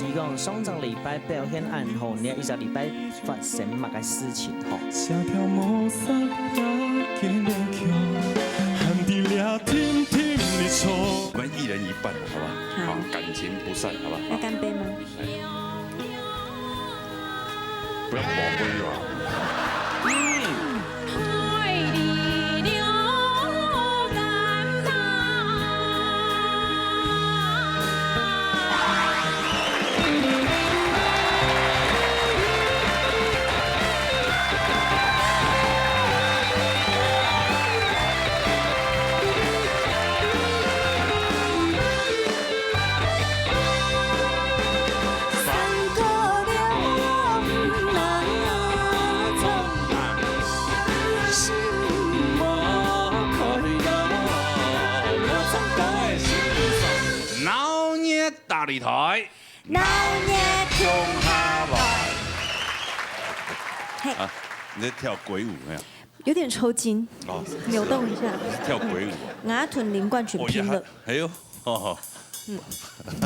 伊讲上个礼拜表现安好，你一个礼拜发生乜嘅事情吼？这条毛衫也给了桥，喊你俩甜甜的错。我们一人一半，好吧？好感情不散，好吧？要干杯吗？不要宝贝啊！老年大擂台，老年中下来。嘿，啊，你在跳鬼舞没有？有点抽筋，哦，扭动一下。跳鬼舞。牙吞林冠全拼了，哎呦，哦，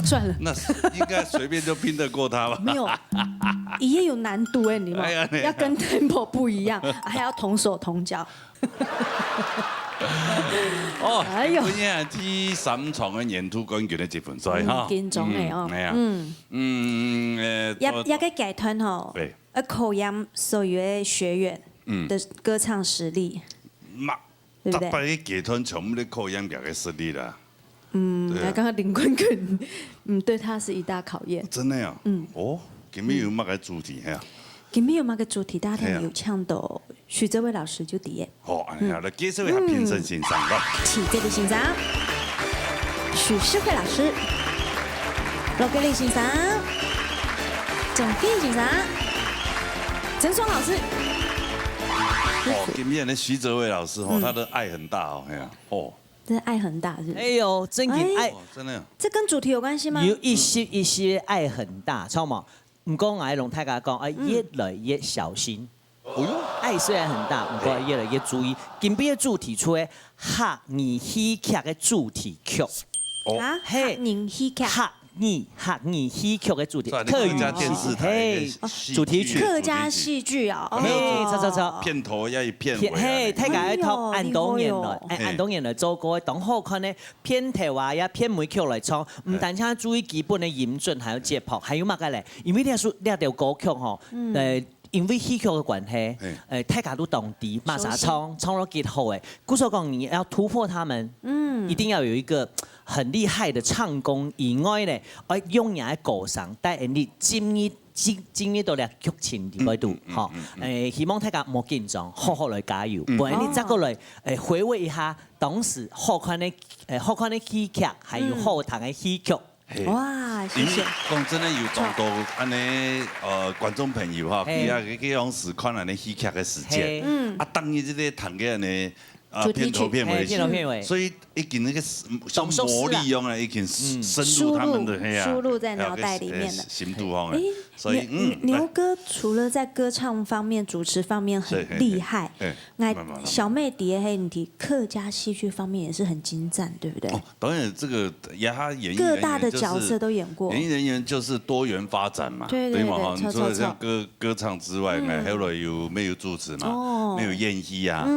算了，那应该随便就拼得过他吧？没有，也有难度哎，你们哎呀要跟 tempo 不一样，还要同手同脚。哦，哎呦今日第3場嘅沿途冠軍嘅積分賽哈，緊張嘅哦，係啊，也給劇團吼，對考驗所有的學員的歌唱實力，對不對？把啲劇團全部都考驗佢嘅實力啦，那剛剛林冠軍，對他是一大考驗。真係啊，哦，今日有乜嘅主題係啊？今天有冇個主題？大家聽有唱到許哲偉老師就第一，好，好啦，介紹一下評審先生咯。請這位欣賞許世輝老師、羅桂玲欣賞、鄭飛欣賞、曾雙老師。哦，今日嘅徐哲偉老師哦，他的愛很大哦，係啊，哦，這愛很大，是不是？哎呦，真嘅愛哦，真的。這跟主題有關係嗎？有一些愛很大，知道嗎？唔講我同大家講，哎，越來越小心。愛雖然很大，不過越來越注意。今邊嘅主題出嘅客語戲劇嘅主題曲，啊，嘿寧希劇。客語戲劇嘅主題，客客家電視台嘿嘅主題曲，客家戲劇啊，嘿，錯。片頭要片尾啊。嘿，大家一套哎呦按當年來，厲害按當年來做過，當好看呢片頭啊，呀片尾曲來唱，唔單止注意基本的音準，還有節拍，還有乜嘅咧？因為呢條歌曲吼，因為戲曲嘅關係，大家都懂啲，馬上唱到結好誒。故所講你要突破他們，一定要有一個很厲害的唱功以外咧，用人嘅歌聲帶你進入到咧劇情嗰度，嚇希望大家莫緊張，好好來加油，不然你再過來回味一下當時好看的戲劇，還有好聽的戲曲。哇，謝因為謝。講真的有眾多安尼觀眾朋友哈，佢啊佢講是看安尼戲劇嘅時間，啊當然即個談嘅安尼片頭片尾，所以已經那個像魔力一樣啊，已經深入他們的輸入在腦袋裡面的深度方面。所以牛哥除了在歌唱方面、主持方面很厲害，那小妹蝶黑你提客家戲劇方面也是很精湛，對不對？哦，當然這個他演藝各大的角色都演過，演藝人員就是多元發展嘛，對嘛哈。你除了像歌唱之外，還有沒有主持嘛？沒有演戲啊，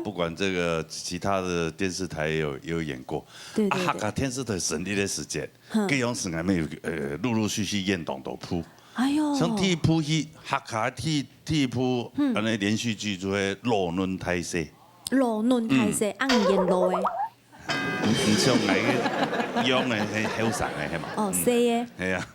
不管這個其他的電視台也有演過。對。客家電視台成立的時間，各樣時間沒有陸陸續續演當到鋪。哎呦，像第一部戲客家第一部安尼連續劇就係羅倫泰社。羅倫泰社，按演羅誒。唔像嚟嘅樣嘅係後生嘅係嘛？哦，C 嘅。係啊。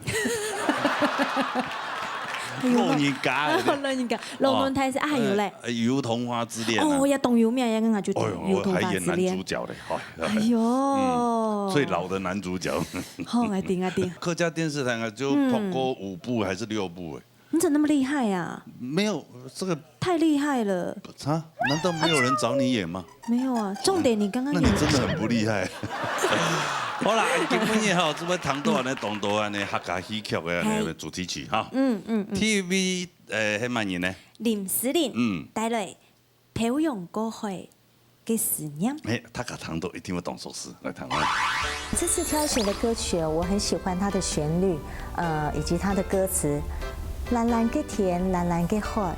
老人家。老人家，羅倫泰社啊，還有咧。油桐花之戀。哦，呀，董有苗也跟他就油桐花之戀。還演男主角咧，哎呦。最老的男主角。好，來聽啊聽。客家電視台啊，就拍過5部還是6部誒？你怎麼那麼厲害呀？沒有，這個太厲害了。啊？難道沒有人找你演嗎？沒有啊，重點你剛剛演。那你真的很不厲害。好啦，基本嘢吼，做乜談到安尼當到安尼客家戲劇嘅安尼主題曲哈。TVB 係乜嘢呢？林思玲帶來漂洋過海给思念。他cả糖豆一定会懂手势，来弹啊。这次挑选的歌曲，我很喜欢它的旋律，以及它的歌词，蓝蓝给甜，蓝蓝给好。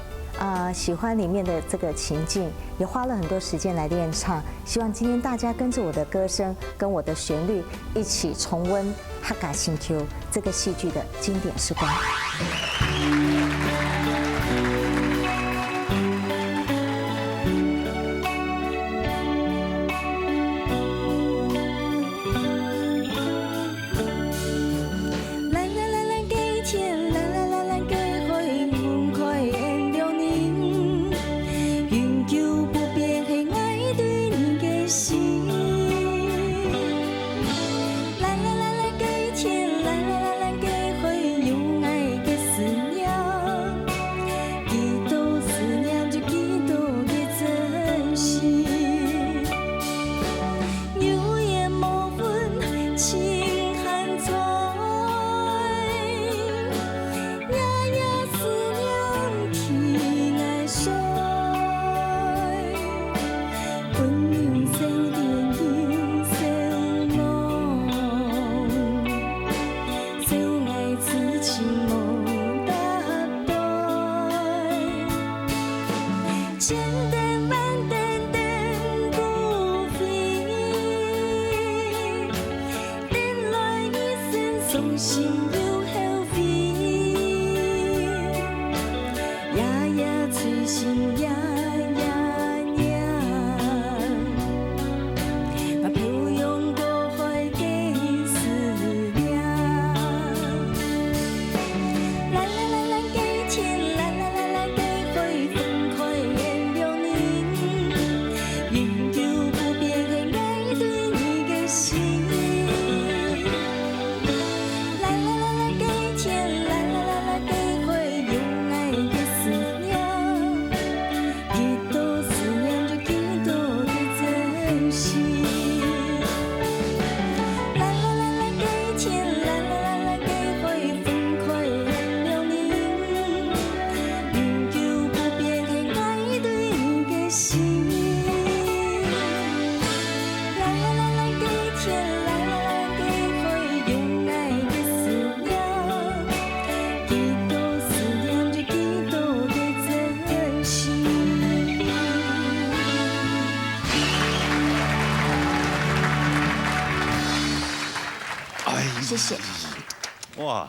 喜欢里面的这个情境，也花了很多时间来练唱。希望今天大家跟着我的歌声，跟我的旋律，一起重温《哈嘎星球》这个戏剧的经典时光。谢谢。哇，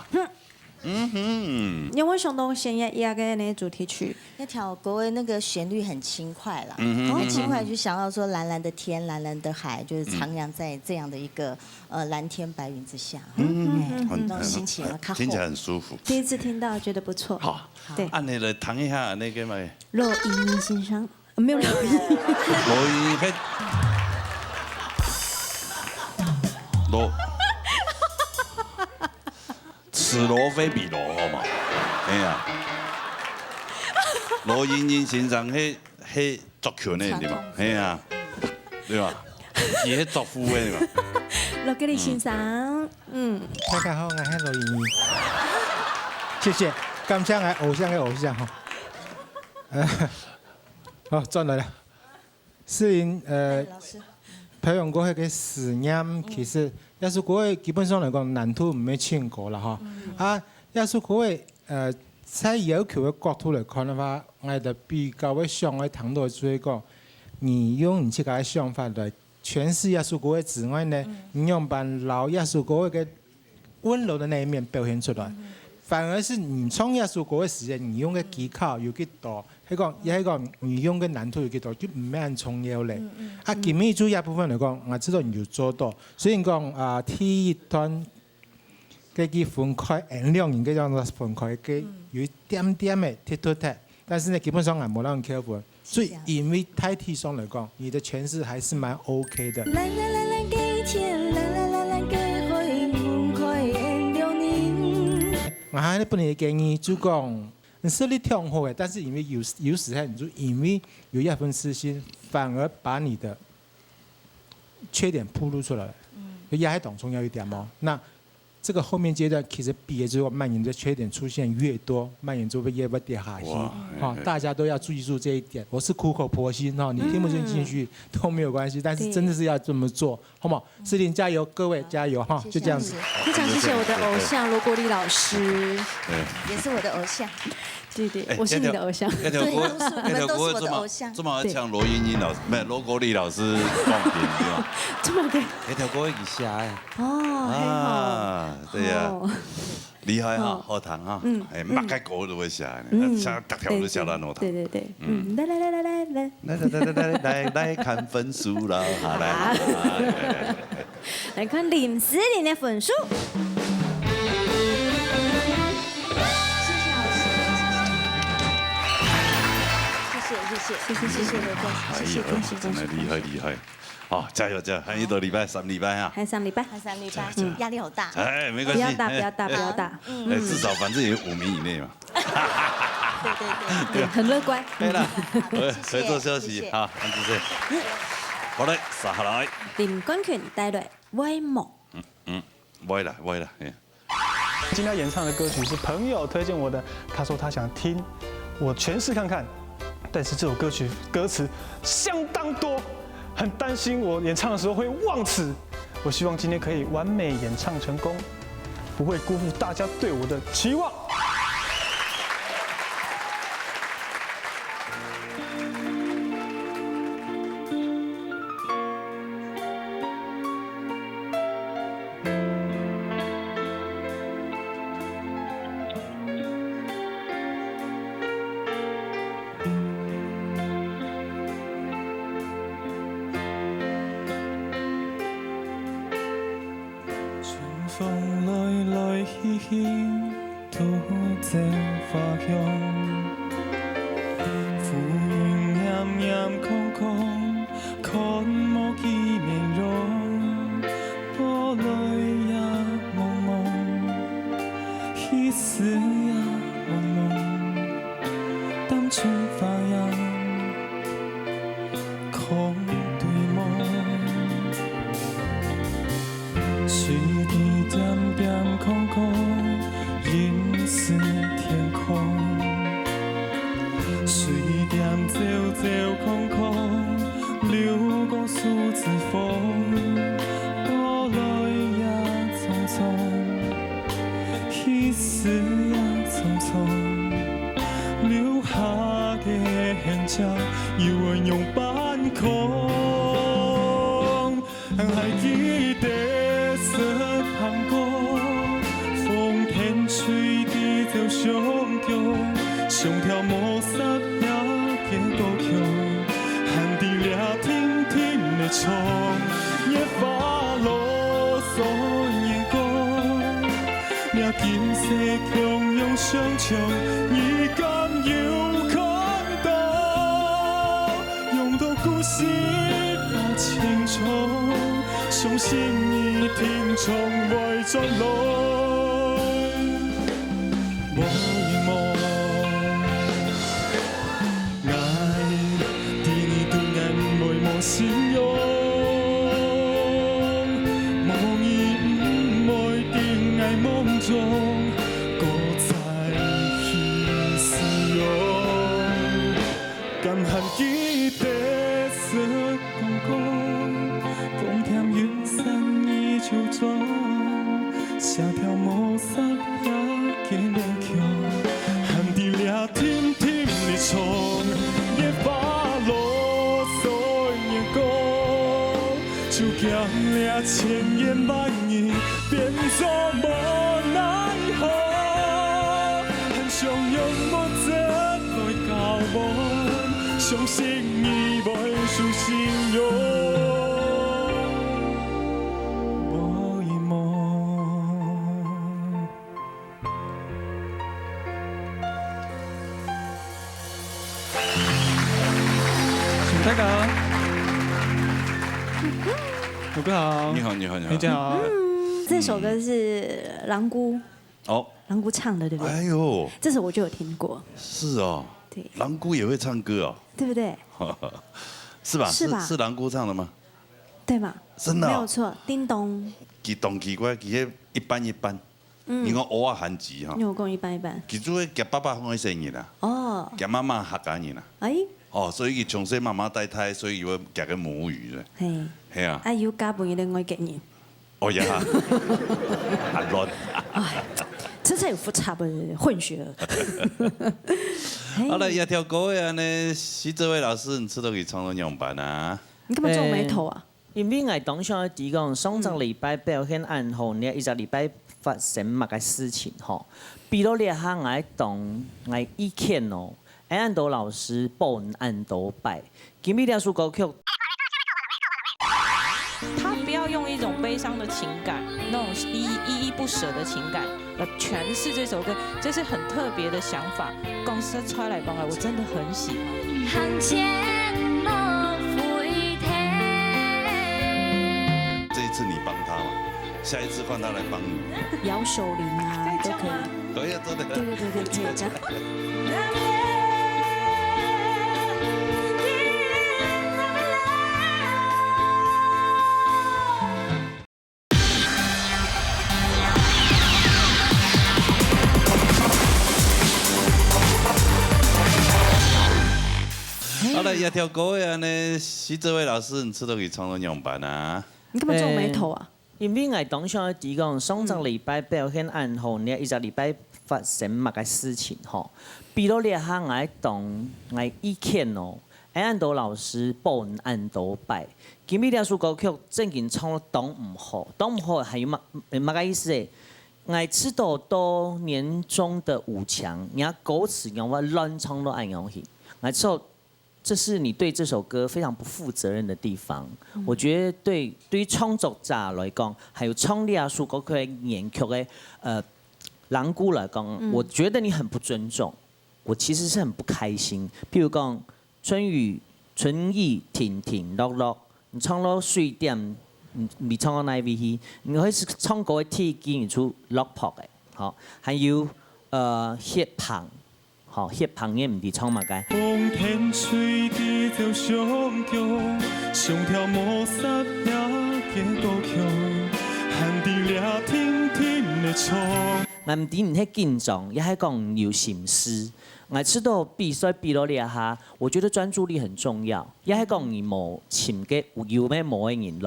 因为上东先也个那主题曲，那条国威那个旋律很轻快啦，很轻快，就想到说蓝蓝的天，蓝蓝的海，就是徜徉在这样的一个蓝天白云之下，那种心情啊，听起来很舒服。第一次听到，觉得不错。好，对，按你来弹一下那个嘛。罗莹莹先生，没有罗莹莹。罗莹莹，罗。此罗非彼罗，好嘛？哎呀，罗莹莹先生迄作曲呢对吧？哎呀，对吧？是迄作曲的对吧？罗格里先生，大家好，我係羅莹莹，謝謝，感謝我偶像嘅偶像哈。好，轉來啦。詩吟培養過嘅思念，其實耶穌國基本上嚟講難度唔係唱過啦哈。啊，耶穌國在要求嘅角度嚟看嘅話，我哋比較會想嘅談到做一個，你用你自己嘅想法來詮釋耶穌國之外呢，你用把老耶穌國嘅溫柔的那一面表現出來。反而是你唱耶穌國嘅時間，你用嘅技巧有幾多？係講你用嘅難度有幾多？就唔係很重要咧。啊，今日做一部分嚟講，我知道你要做到。雖然講第一段嘅分開，兩人嘅樣子分開嘅有一點點嘅踢突踢，但是呢，基本上係冇人扣分。所以因為大體上嚟講，你的詮釋還是蠻 OK 的。我喺本嚟建議就講，你實力挺好嘅，但是因為有時候你就因為有一份私心，反而把你的缺點暴露出來，也係當中有一點哦。那这个后面阶段其实毕业之后蔓延的缺点出现越多，蔓延就会越不跌下去。大家都要注意住这一点。我是苦口婆心哈，你听不进去都没有关系，但是真的是要这么做，好不好？诗琳加油，各位加油哈，就这样子。非常谢谢我的偶像罗国立老师，也是我的偶像。对，我是你的偶像。那条歌，你们都是我的偶像。这么像罗英英老师，没有罗国立老师放点对吧？这么对。那条歌一下哎。哦，对呀，厉害哈，好弹哈，哎，马开歌都会写，写大条都写烂我弹。对，来看分数啦，来看林诗琳的分数。谢谢刘哥，谢谢，真的厉害，好，加油！还有1个礼拜，3礼拜啊，还3礼拜，压力好大。哎，没关系，不要大，哎，至少反正也5名以内嘛。对，很乐观。对了，合作休息，好，安主席，好嘞，撒下来。林冠权带来歪梦。歪了。今天演唱的歌曲是朋友推荐我的，他说他想听我诠释看看，但是这首歌曲歌词相当多，很担心我演唱的时候会忘词。我希望今天可以完美演唱成功，不会辜负大家对我的期望。风來去去，都這花香。浮雲暗暗空空，看無見面容。波來也濛濛，彼此也濛濛。當春發芽，空對夢。水滴點點空空，凝視天空。水點走走空空，流過數字風。波來也匆匆，彼此也匆匆。留下嘅痕跡，遙遠用半空。還記得十行歌，風天吹地就上橋，上條無色也嘅高橋，喊地倆甜甜的唱，野花落所眼光，倆金色強用相唱，已敢有看到，用到故事那情衷。相信你聽從愛將來，無疑望。愛對你對愛唔會無信用，無意唔會定愛夢中，各在去使用。敢喊記得是公公。風甜雨傘依舊裝，下條無色也嘅臉橋，喊地倆甜甜的唱，野花落所眼光，就將倆千言萬語變作無奈何，很想用我這來交換，相信你會屬信用。大哥，鲁哥好，你好，大家好。这首歌是狼姑狼姑唱的，对不对？哎呦，这首我就有听过。是哦，对，狼姑也会唱歌哦，对不对？是吧？是吧？是狼姑唱的吗？对吗？真的、没有错，叮咚。其动奇怪，其实一般一般。你讲蚵仔含钱哈，因为我讲一般一般。其实会夹爸爸方的生意啦，哦，夹妈妈客家人啦。哎，哦，所以伊从小妈妈带胎，所以会夹个母语的。嘿，系啊。啊，有加朋友另外一人。哦呀，很乱。哎，这才有复杂的混血儿。好了，夜跳歌的呢，徐哲伟老师，你出到去创作样板啊？你干嘛皱眉头啊？因為我當上啲講上個禮拜表現暗號，你一個禮拜發生乜嘅事情吼？比如你下我當我意見哦，安導老師報安導拜，今日呢首歌曲。他不要用一種悲傷的情感，那種依依不捨的情感來詮釋這首歌，這是很特別的想法。公司出來幫我真的很喜歡。这一次你帮他嘛，下一次换他来帮你。摇手铃啊，都可以。可以啊，真的。对对对对，可以这样。好了，夜跳歌的呢，徐哲伟老师，你出到去创作样板啊？你干嘛皱眉頭啊？因為我當上啲講上個禮拜表現暗號，你一個禮拜發生乜嘅事情吼？比如你下我當我意見哦，安導老師報安導拜，今日呢首歌曲正經唱得當唔好，當唔好係乜嘅意思誒？我知道到年終的五強，人家歌詞讓我亂唱都按樣去，我知道。这是你对这首歌非常不负责任的地方。我觉得对于创作者来讲，还有创立啊首歌曲的原曲的人姑来讲，我觉得你很不尊重。我其实是很不开心。譬如讲春意停停落落，你唱到水點，你唱到哪位去？你可以唱歌的體現出落魄的，好，還有血胖。好，迄朋友唔係唱乜嘅。風天吹地就上橋，上條摩薩也嘅高橋，行地倆天天的唱。我唔啲唔係緊張，也係講有心思。我知道比賽比落嚟下，我覺得專注力很重要。也係講你冇請嘅有咩冇嘅人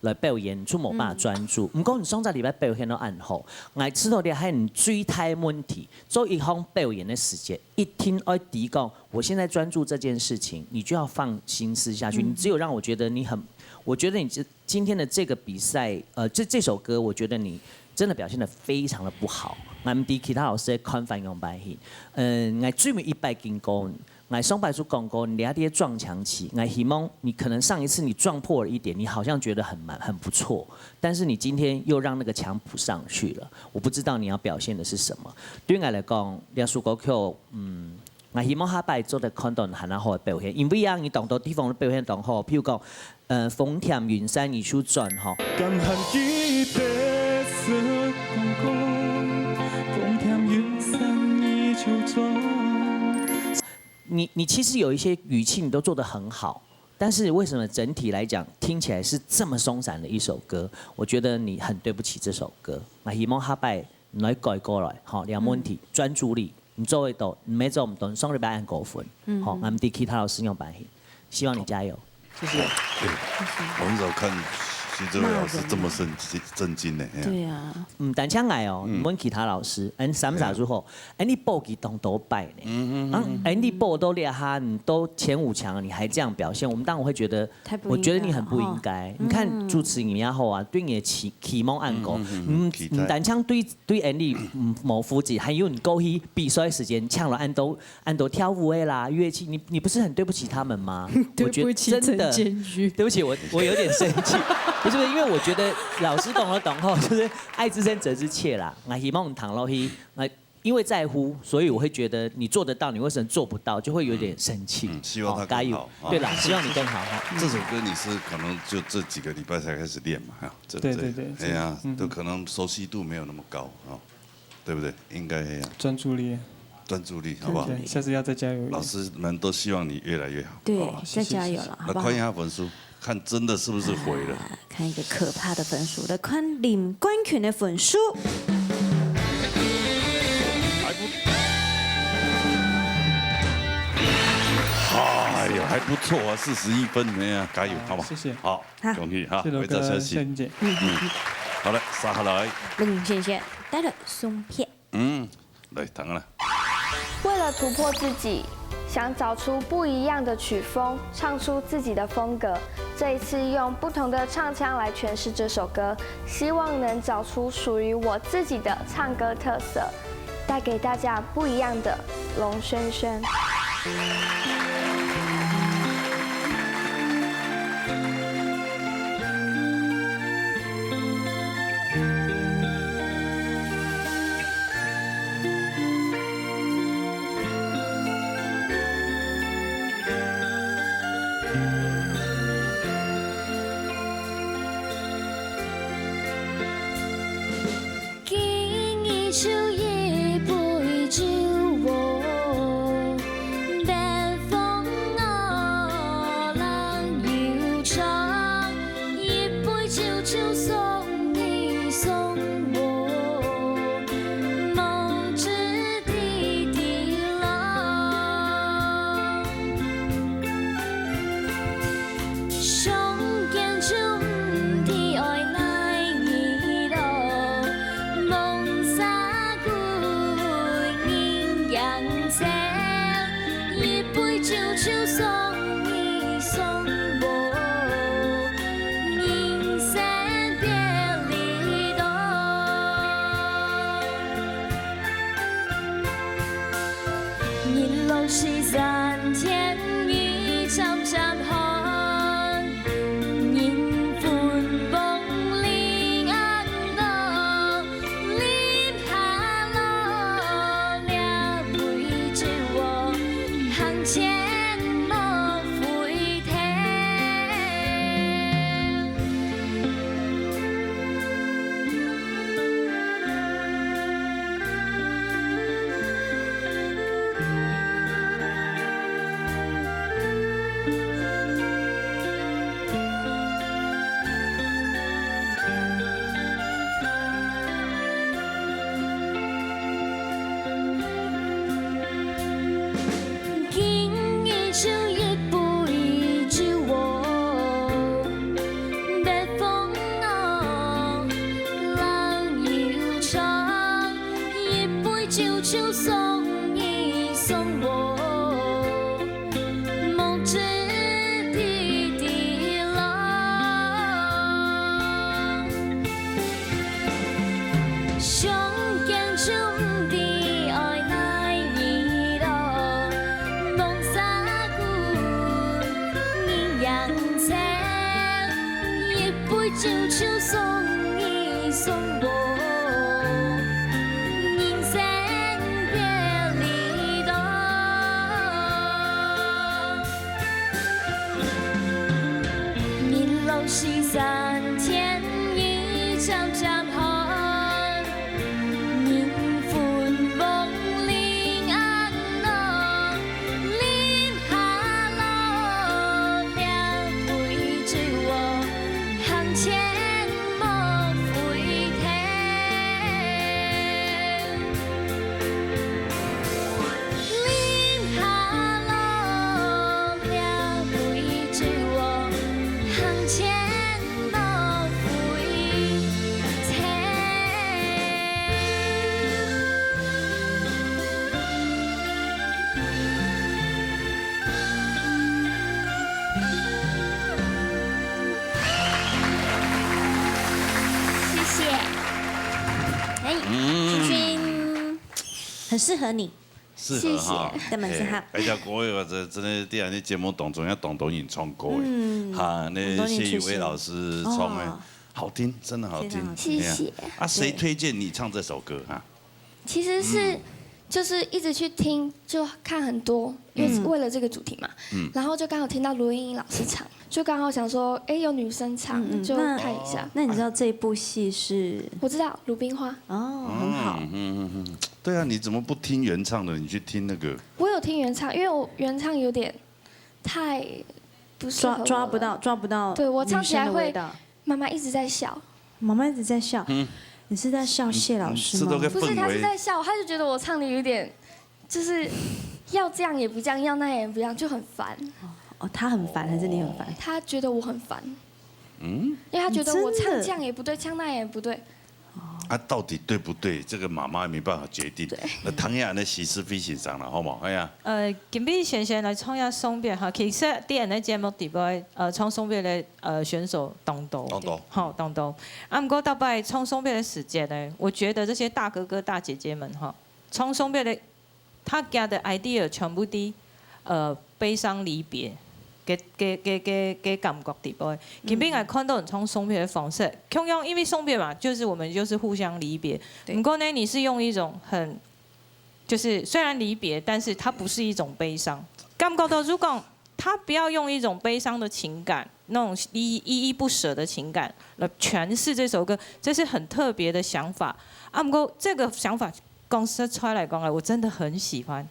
來表演，就冇辦法專注。唔過你上個禮拜表現都很好，我知道你係最大問題。做一項表演的時間，一聽愛提講，我現在專注這件事情，你就要放心思下去。你只有讓我覺得你很，我覺得你今天的這個比賽，這首歌，我覺得你真的表現得非常的不好。我唔啲其他老師嘅看法用白去，我最尾一拜經過。我上拜書講過，你那啲撞牆期，我希望你可能上一次你撞破了一點，你好像覺得很不錯，但是你今天又讓那個牆補上去了，我不知道你要表現的是什麼。對我來講，呢首歌曲，我希望下拜做得看到很好的表現，因為啊，你當到地方的表現當好，譬如講，風甜雲山一處轉吼。甘寒記得色公公，風甜雲山一處轉。你其實有一些語氣你都做得很好，但是為什麼整體來講聽起來是這麼鬆散的一首歌？我覺得你很對不起這首歌。我希望下拜你來改過來，好，兩問題，專注力，你做得到，你沒做唔到，上禮拜按高分，好，我們啲其他老師用白戲，希望你加油。謝謝。我很少看徐哲偉老師這麼震驚呢。對啊。唔單槍嗌哦，問其他老師，三傻之後，你報幾當都拜呢？你報都厲害，你都前五強，你還這樣表現，我們當然會覺得，我覺得你很不應該。你看主持人也好啊，對你的期望暗高，唔單槍對你冇負責，還有你過去比賽時間搶了按都跳舞的啦，樂器，你不是很對不起他們嗎？對不起陳建宇，對不起，我有點生氣。不是，因為我覺得老師懂了懂後，就是愛之深責之切啦。我希望唐老師，因為在乎，所以我會覺得你做得到，你為什麼做不到，就會有點生氣。希望他加油。對啦，希望你更好。這首歌你是可能就這幾個禮拜才開始練嘛？對對對。哎呀，都可能熟悉度沒有那麼高啊，對不對？應該這樣。專注力。專注力，好不好？下次要再加油。老師們都希望你越來越好。對，再加油了，好不好？來看一下分數。看真的是不是毁了？看一个可怕的分数，来看林冠群的分数。哎呦，还不错啊，41分，哎呀，加油，好不好？谢谢，好，恭喜哈，这首歌消息，谢谢。好了，撒下来，谢谢，带了松片。来，弹了。为了突破自己，想找出不一样的曲风，唱出自己的风格。这一次用不同的唱腔来诠释这首歌，希望能找出属于我自己的唱歌特色，带给大家不一样的龙轩轩。很适合你，适合哈，根本是好。而且各位或者真的啲人啲节目当中要懂演唱歌嘅，哈，那谢宇威老师唱的好听，真的好听，谢谢。啊，谁推荐你唱这首歌啊？其实是就是一直去听，就看很多，因为为了这个主题嘛，然后就刚好听到卢英英老师唱，就刚好想说，哎，有女生唱，就看一下。那你知道这部戏是？我知道《鲁冰花》哦，很好。对啊，你怎么不听原唱的？你去听那个。我有听原唱，因为我原唱有点太不适合我了抓不到。对我唱起来会女生的味道，妈妈一直在笑。妈妈一直在笑。你是在笑谢老师吗？不是，他是在笑，他就觉得我唱的有点，就是要这样也不这样，要那样也不这样，就很烦。哦，他很烦还是你很烦？他觉得我很烦。因为他觉得我唱这样也不对，唱那样也不对。啊，到底对不对？这个妈妈没办法决定。那唐雅的喜事非欣赏了，好冇？哎呀。今日先来创下松变哈，其实啲人咧節目底部創松變嘅選手當多，好當多。啊，唔過到擺創松變嘅時節呢，我覺得這些大哥哥大姐姐們哈，創松變嘅他家的 idea 全部啲悲傷離別。嘅感覺底部，今邊我看到人從送別的方式，同樣因為送別嘛，就是我們就是互相離別。不過呢，你是用一種很，就是雖然離別，但是它不是一種悲傷。感覺到如果他不要用一種悲傷的情感，那種依依不捨的情感來詮釋這首歌，這是很特別的想法。啊，不過這個想法公司出來講，我真的很喜歡，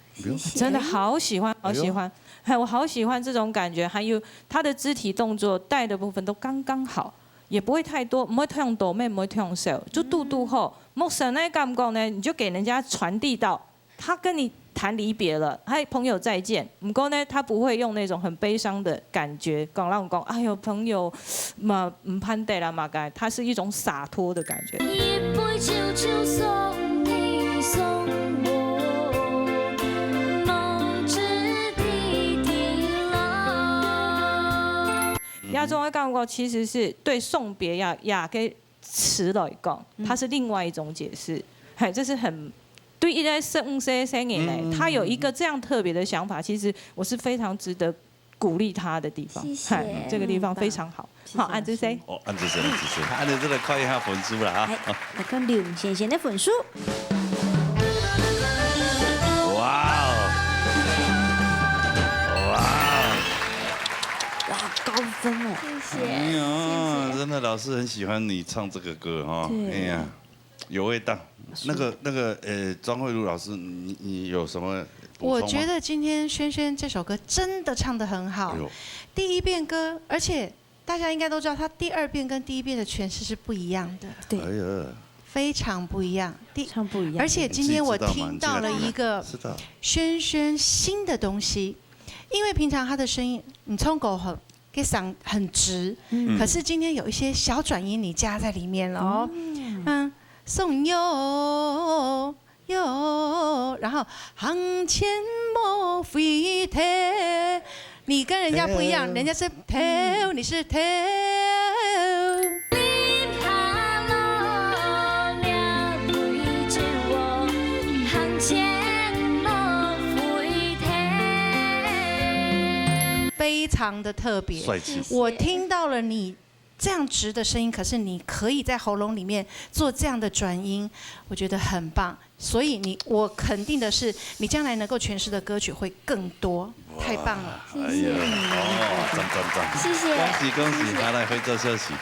真的好喜歡，好喜歡。我好喜歡這種感覺，還有他的肢體動作帶的部分都剛剛好，也不會太多，唔會太用抖妹，唔會太用手，就度後。陌生那感覺呢，你就給人家傳遞到，他跟你談離別了，嗨，朋友再見。不過呢，他不會用那種很悲傷的感覺，講讓我講，哎呦朋友嘛唔攀對啦嘛該，他是一種灑脫的感覺。一杯酒就送你送我。亞中的感覺其實是對送別也給詞來講，它是另外一種解釋。係，這是很對一個生人呢，他有一個這樣特別的想法，其實我是非常值得鼓勵他的地方。係，這個地方非常好。好，安之生。哦，安之生，安之生，看一下分數啦哈。來看劉賢賢的分數。哇高分哦！謝謝。哎呀，真的，老師很喜歡你唱這個歌哈。哎呀，有味道。那個莊慧茹老師，你有什麼？我覺得今天萱萱這首歌真的唱得很好。第一遍歌，而且大家應該都知道，他第二遍跟第一遍的詮釋是不一樣的。對。哎呀。非常不一樣。非常不一樣。而且今天我聽到了一個萱萱新的東西，因為平常他的聲音，你從狗吼。給嗓很直，可是今天有一些小轉音你加在裡面了哦。送yo yo，然後行前莫回頭，你跟人家不一樣，人家是頭，你是頭。非常的特別，我聽到了你這樣直的聲音，可是你可以在喉嚨裡面做這樣的轉音，我覺得很棒。所以我肯定的是，你將來能夠詮釋的歌曲會更多，太棒了。謝謝。哦，讚。謝謝。恭喜，拿來回做休息。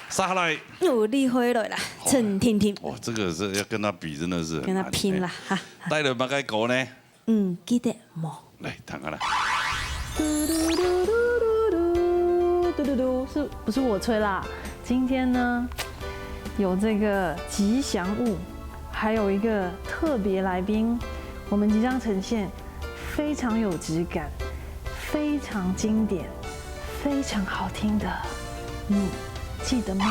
下來。努力回來了，陳婷婷。哇，這個是要跟他比，真的是跟他拼了哈。帶了乜嘢歌呢？記得冇。來，彈下來。是不是我吹啦？今天呢，有这个吉祥物，还有一个特别来宾，我们即将呈现非常有质感、非常经典、非常好听的，你记得吗？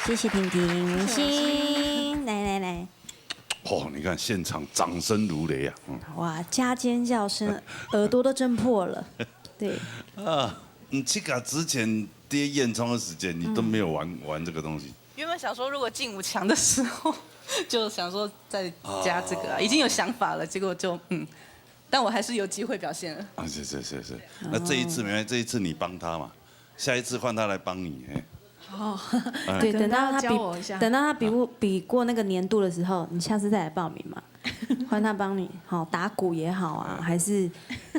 谢谢婷婷，明星，来。哦，你看现场掌声如雷啊！哇，加尖叫声，耳朵都震破了。对。你去搞之前爹验充的时间，你都没有玩这个东西。原本想说，如果进5强的时候，就想说再加这个，已经有想法了，结果就但我还是有机会表现了。是。那这一次没关系，这一次你帮他嘛，下一次换他来帮你。哦，对，等到他比过那个年度的时候，你下次再来报名嘛，换他帮你，好打鼓也好啊，还是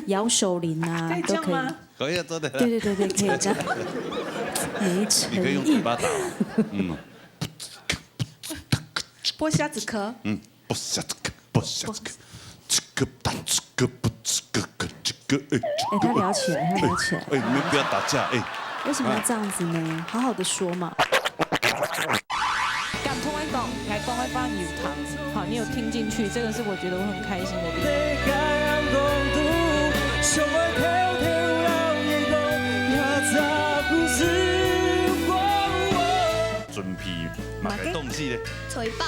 摇手铃啊，都可以。可以啊，真的。对，可以这样。没诚意。你可以用嘴巴打。剥虾子壳。剥虾子壳。这个打这个不这个。他聊起来。你们不要打架为什么要这样子呢？好好的说嘛。敢同我讲，来讲会帮你糖，好，你有听进去，这个是我觉得我很开心的地方。准备马个动机咧，吹爆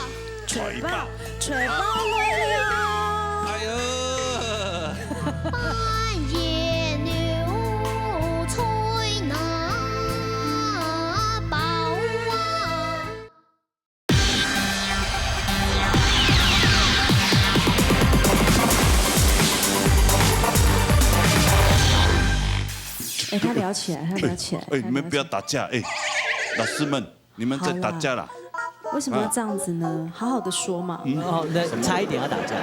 哎呦！他聊起来。你们不要打架老师们，你们在打架啦。为什么要这样子呢？好好的说嘛。差一点要打架。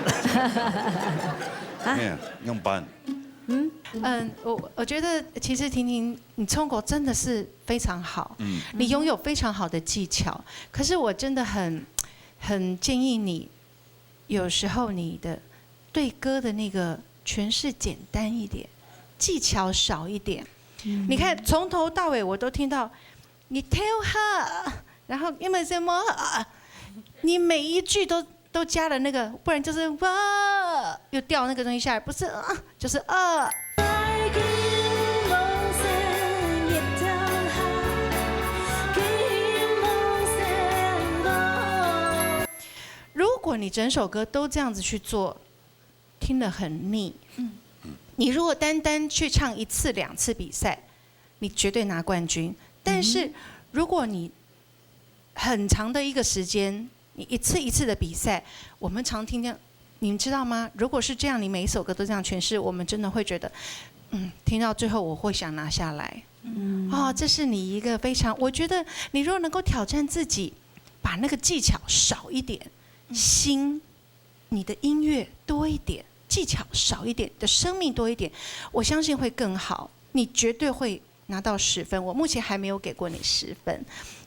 用班。我觉得其实婷婷，你冲狗真的是非常好，你拥有非常好的技巧。可是我真的很建议你，有时候你的对歌的那个诠释简单一点，技巧少一点。你看从头到尾我都听到你 tell her， 然后因为什么，你每一句都加了那个，不然就是哇又掉那个东西下来，不是就是如果你整首歌都这样子去做，听得很腻。你如果单去唱1次2次比赛，你绝对拿冠军。但是如果你很长的一个时间，你一次一次的比赛，我们常听见，你们知道吗？如果是这样，你每一首歌都这样诠释，我们真的会觉得，听到最后我会想拿下来。这是你一个非常，我觉得你如果能够挑战自己，把那个技巧少一点，你的音乐多一点。技巧少一点的生命多一点，我相信会更好。你绝对会拿到10分。我目前还没有给过你10分，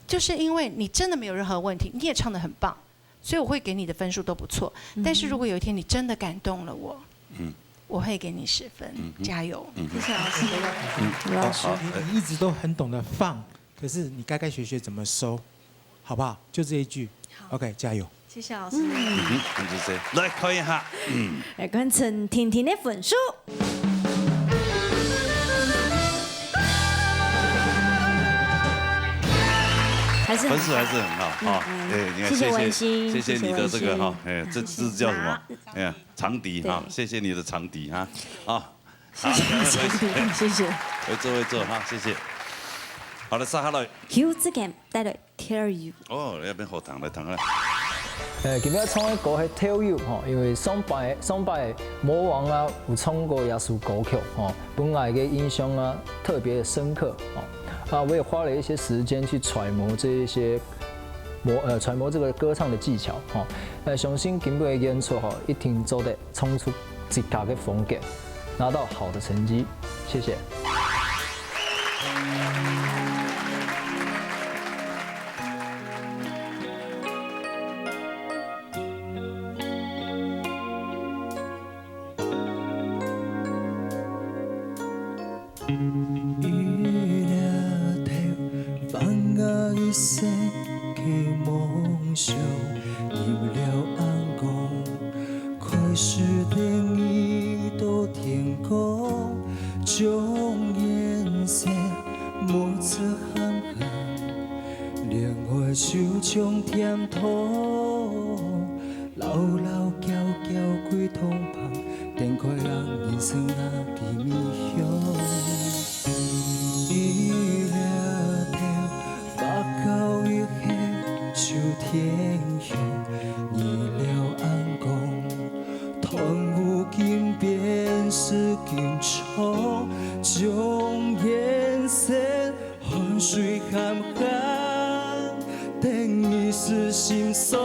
就是因为你真的没有任何问题，你也唱得很棒，所以我会给你的分数都不错。但是如果有一天你真的感动了我，我会给你10分，加油！谢谢老师。老师，你一直都很懂得放，可是你该学怎么收，好不好？就这一句 ，OK， 加油！谢谢老师。来看一下，来看陈婷婷的分数。分数还是很好啊！你看，谢谢你的这个这叫什么？长笛哈，谢谢你的长笛哈，谢谢。会做哈，谢谢。好的，撒下来。Q 字键带来 Tell You。要变后堂来堂了。今日创的歌係 Tell You 吼，因為上擺魔王啊有唱過耶穌歌曲吼，本來嘅印象啊特別的深刻哦。我也花了一些時間去揣摩這一些揣摩這個歌唱的技巧吼。相信今日嘅演出吼，一定做得衝出自家嘅風格，拿到好的成績。謝謝。戀愛手中甜土，老老交交几通旁，电快人人生啊甜蜜香。伊掠着发高一下手天香，二了暗光，团有金变是金草，将颜色汗水含含，等于是心所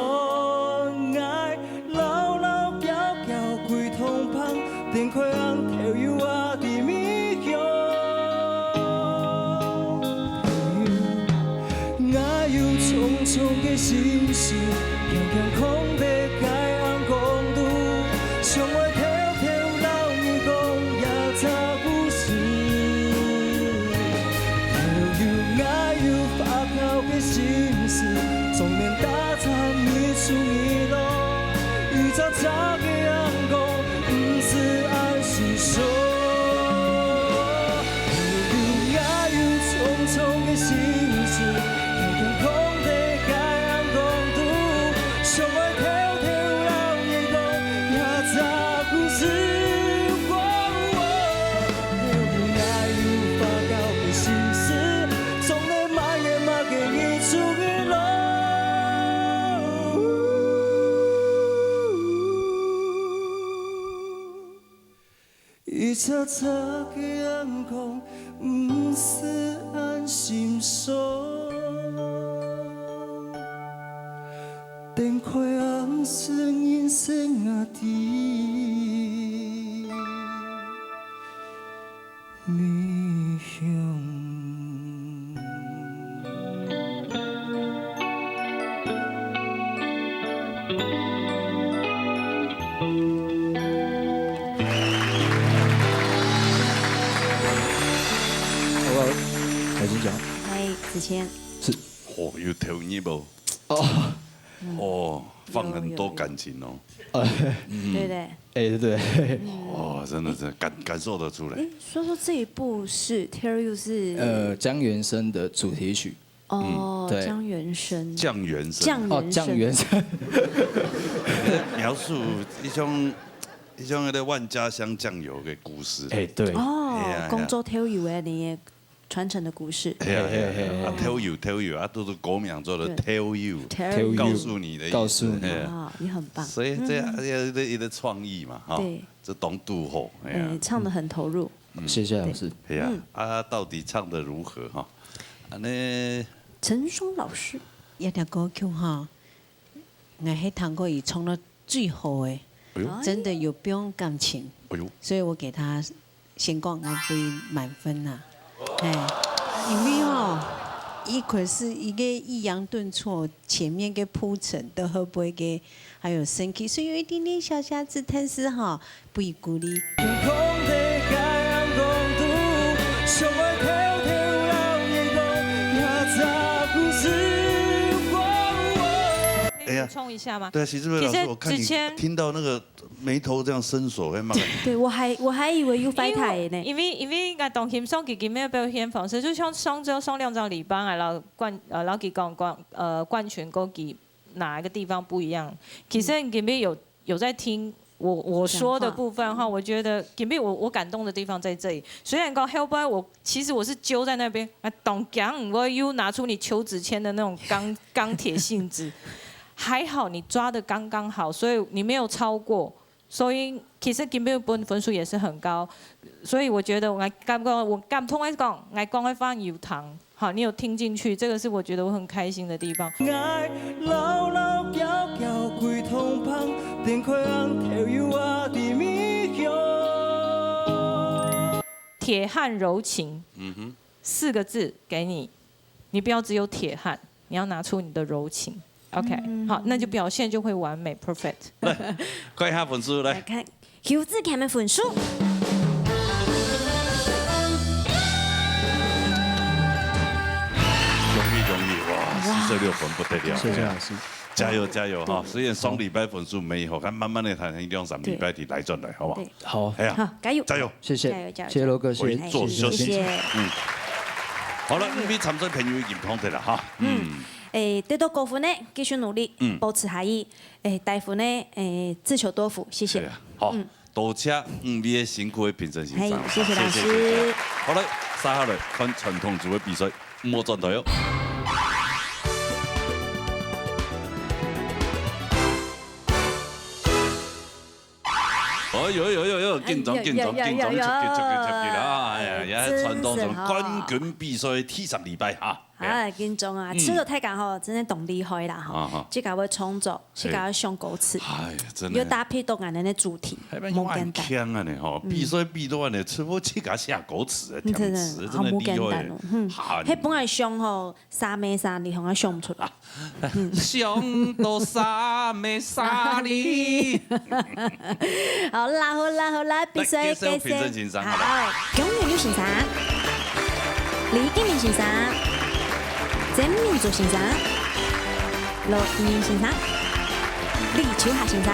爱，老老交交几通旁，电快人跳游啊甜蜜香。我有匆匆的心事，强强空地该红公路，窗外跳跳老耳讲也早故事。跳游我有发酵的心事，总能打造你出一路，一早早的阳光，不是爱是说。跳游我有匆匆的心事。空地该红公路，窗外跳跳老夜歌，也早故事。跳游我有发酵的心事，总能蔓延嘛给你出一路。一早早的阳光，不是按心说。电快红是人生啊甜蜜香。海金奖。嗨，子谦。是。哦，有投你不？哦，放很多感情哦。对对。哎，对。哦，真的是感受得出来。说这一部是 Tell You 是江原生的主题曲。哦，江原生。江原生。江原生。描述一种那个万家香酱油的故事。哎，对。哦，广州 Tell You 的那些传承的故事。Tell you 啊，都是国民做的 Tell you， 告诉你的意思。告诉你啊，也很棒。所以这样一个创意嘛，哈，这懂度好。唱得很投入。谢谢老师。哎呀，到底唱得如何哈？那陈双老师，一条歌曲哈，我喺唱歌伊唱得最好的，真的有不用感情。所以我给他先讲我给满分啦。因为伊可是一个抑扬顿挫，前面嘅铺陈的会不会给还有升 key， 所以有一点点小瑕疵，但是不以鼓励。补充一下吗？对啊，徐志伟老师，我看你听到那个眉头这样伸缩，会吗？对，我还以为有翻台呢。因为我當欠雙傑嘅表現方式，就像上2張禮拜，然後老傑講冠權嗰幾哪一個地方不一樣？其實你邊有在聽我說的部分哈，我覺得裡面我感動的地方在這裡。雖然講 Hellboy， 其實我是揪在那邊，懂講我又拿出你邱子謙的那種鋼鐵性質。還好你抓得剛剛好，所以你沒有超過，所以其實金標本分數也是很高，所以我覺得我感通來講，我講會放油糖，好，你有聽進去，這個是我覺得我很開心的地方。鐵漢柔情，4個字給你，你不要只有鐵漢，你要拿出你的柔情。OK， 好，那就表現就會完美 perfect。來，看一下分數來。看邱子謙的分數。容易哇，46分不得了。謝謝老師，加油加油哈！雖然雙禮拜分數沒有，但慢慢的談2、3禮拜的來轉來，好不好？好，哎呀，好，加油，加油，謝謝，謝謝羅哥，謝謝，好了，呢邊參賽朋友已經通得啦哈。得到高分呢，继续努力，保持下意，低分呢，自求多福，谢谢。好，多谢5位的辛苦的评审先生，谢谢老师。好嘞，3号嘞，看传统组的比赛，莫转台哦。哎呦，紧张，出啦！哎呀，也传统上冠军比赛第10礼拜哈。啊，紧张啊！吃了太赶吼，真的动厉害啦吼！这个要创作，这个要上歌词，要搭配动感的那主题，冇简单。强啊呢吼，比赛比到呢，除非自家写歌词，填词真的厉害。迄本来上吼3米3里，好像上唔出来。上到3米3里。好啦，比赛开始。好，永远有先生，李金明先生。曾民族先生、罗英先生、李秋霞先生，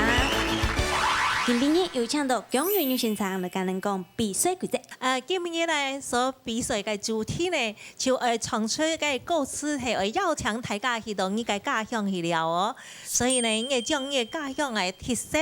今天有请到姜元玉先生来跟咱讲比赛规则。今日呢所比赛嘅主题呢，就唱出嘅歌词係會要強大家去到呢個家鄉去了哦。所以呢，呢將呢個家鄉嘅特色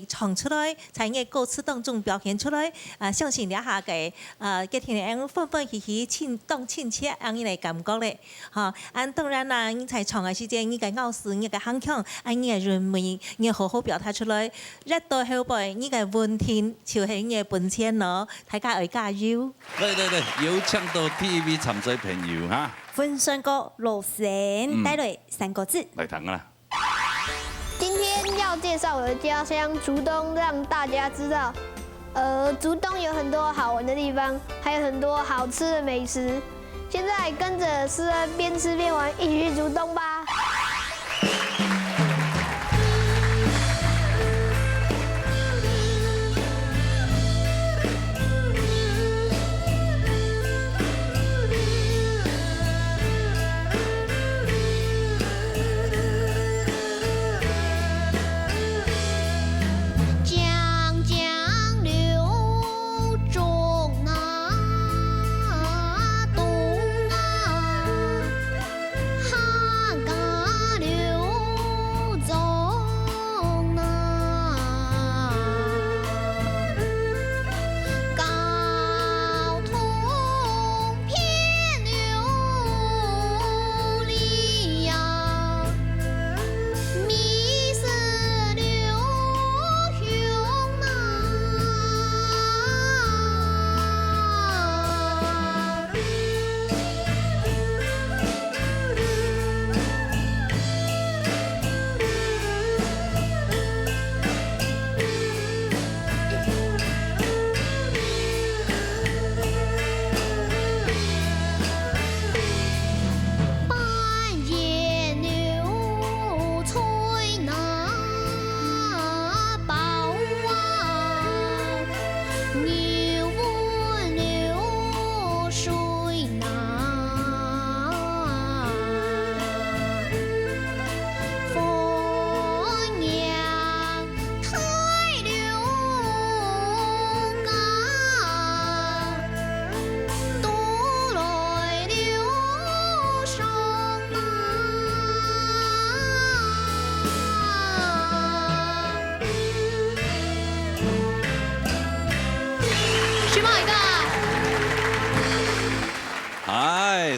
唱出來，在呢個歌詞當中表現出來。相信了下嘅嘅天嘅歡歡喜喜、親動親切，咁樣嚟感覺咧。嚇，當然啦，你在唱嘅時間，呢個咬字、呢個腔腔，呢個韻味，呢好好表達出來。一到後背，呢個問題就係呢個本錢咯，大家會加油。對，有請到 TVB 參賽朋友哈。分享過羅成帶來3個字。來談啦。今天要介紹我的家鄉竹東，讓大家知道，竹東有很多好玩的地方，還有很多好吃的美食。現在跟着詩恩邊吃邊玩，一起去竹東吧。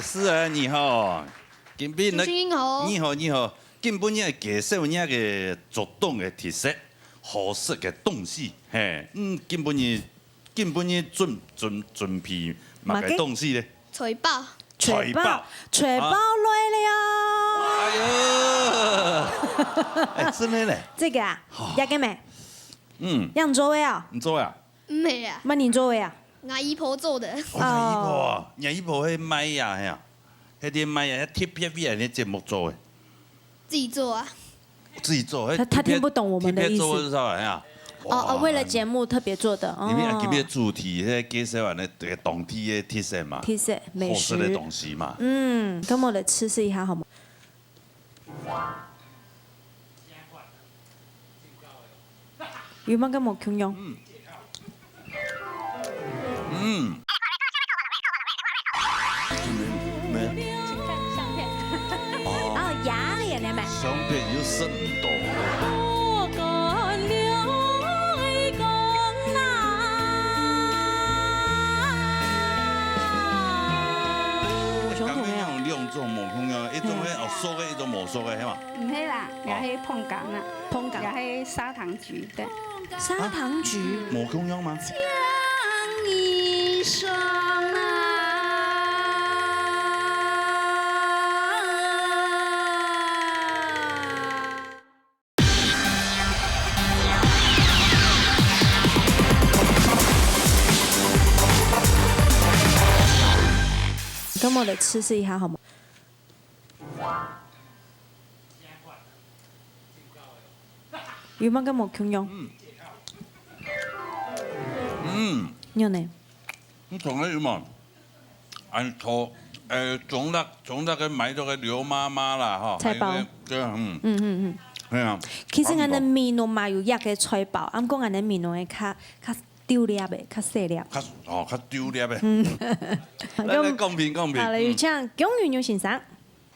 诗恩你好，今天你好，今本日介紹呢個竹東嘅特色，好食嘅東西，今本日準備乜嘅東西咧？錘包來了。哎，真的咧？這個啊，要給沒？讓你做位啊？你做位啊？沒啊。那你做位啊？我姨婆做的。我姨婆迄麥呀，迄啲麥呀，貼片片啲節目做嘅。自己做啊。自己做。他聽不懂我們的意思。做是啥呀？為了節目特別做的。裡面有啲主題，迄介紹完咧當地嘅特色嘛。特色美食。好食嘅東西嘛。咁我哋試試一下好嗎？有冇咁冇共用？片的嘛。相片有甚多。我干了一公啦，相片有两种，无同样，一种是有熟的，一种无熟的，系嘛？唔系啦，也是碰柑啦，碰柑，也是砂糖橘，对。砂糖橘。无同样吗？像一双啊。 跟我的吃试一下好吗？有冇跟我共用？有呢。你从来有冇？按头中辣嘅买咗嘅刘妈妈啦，哈。菜包。对啊，係啊。其實我哋面濃嘛有一個菜包，啱講我哋面濃嘅較丟粒嘅，較細粒。較丟粒嘅。咁公平。好，例如像公園有先生。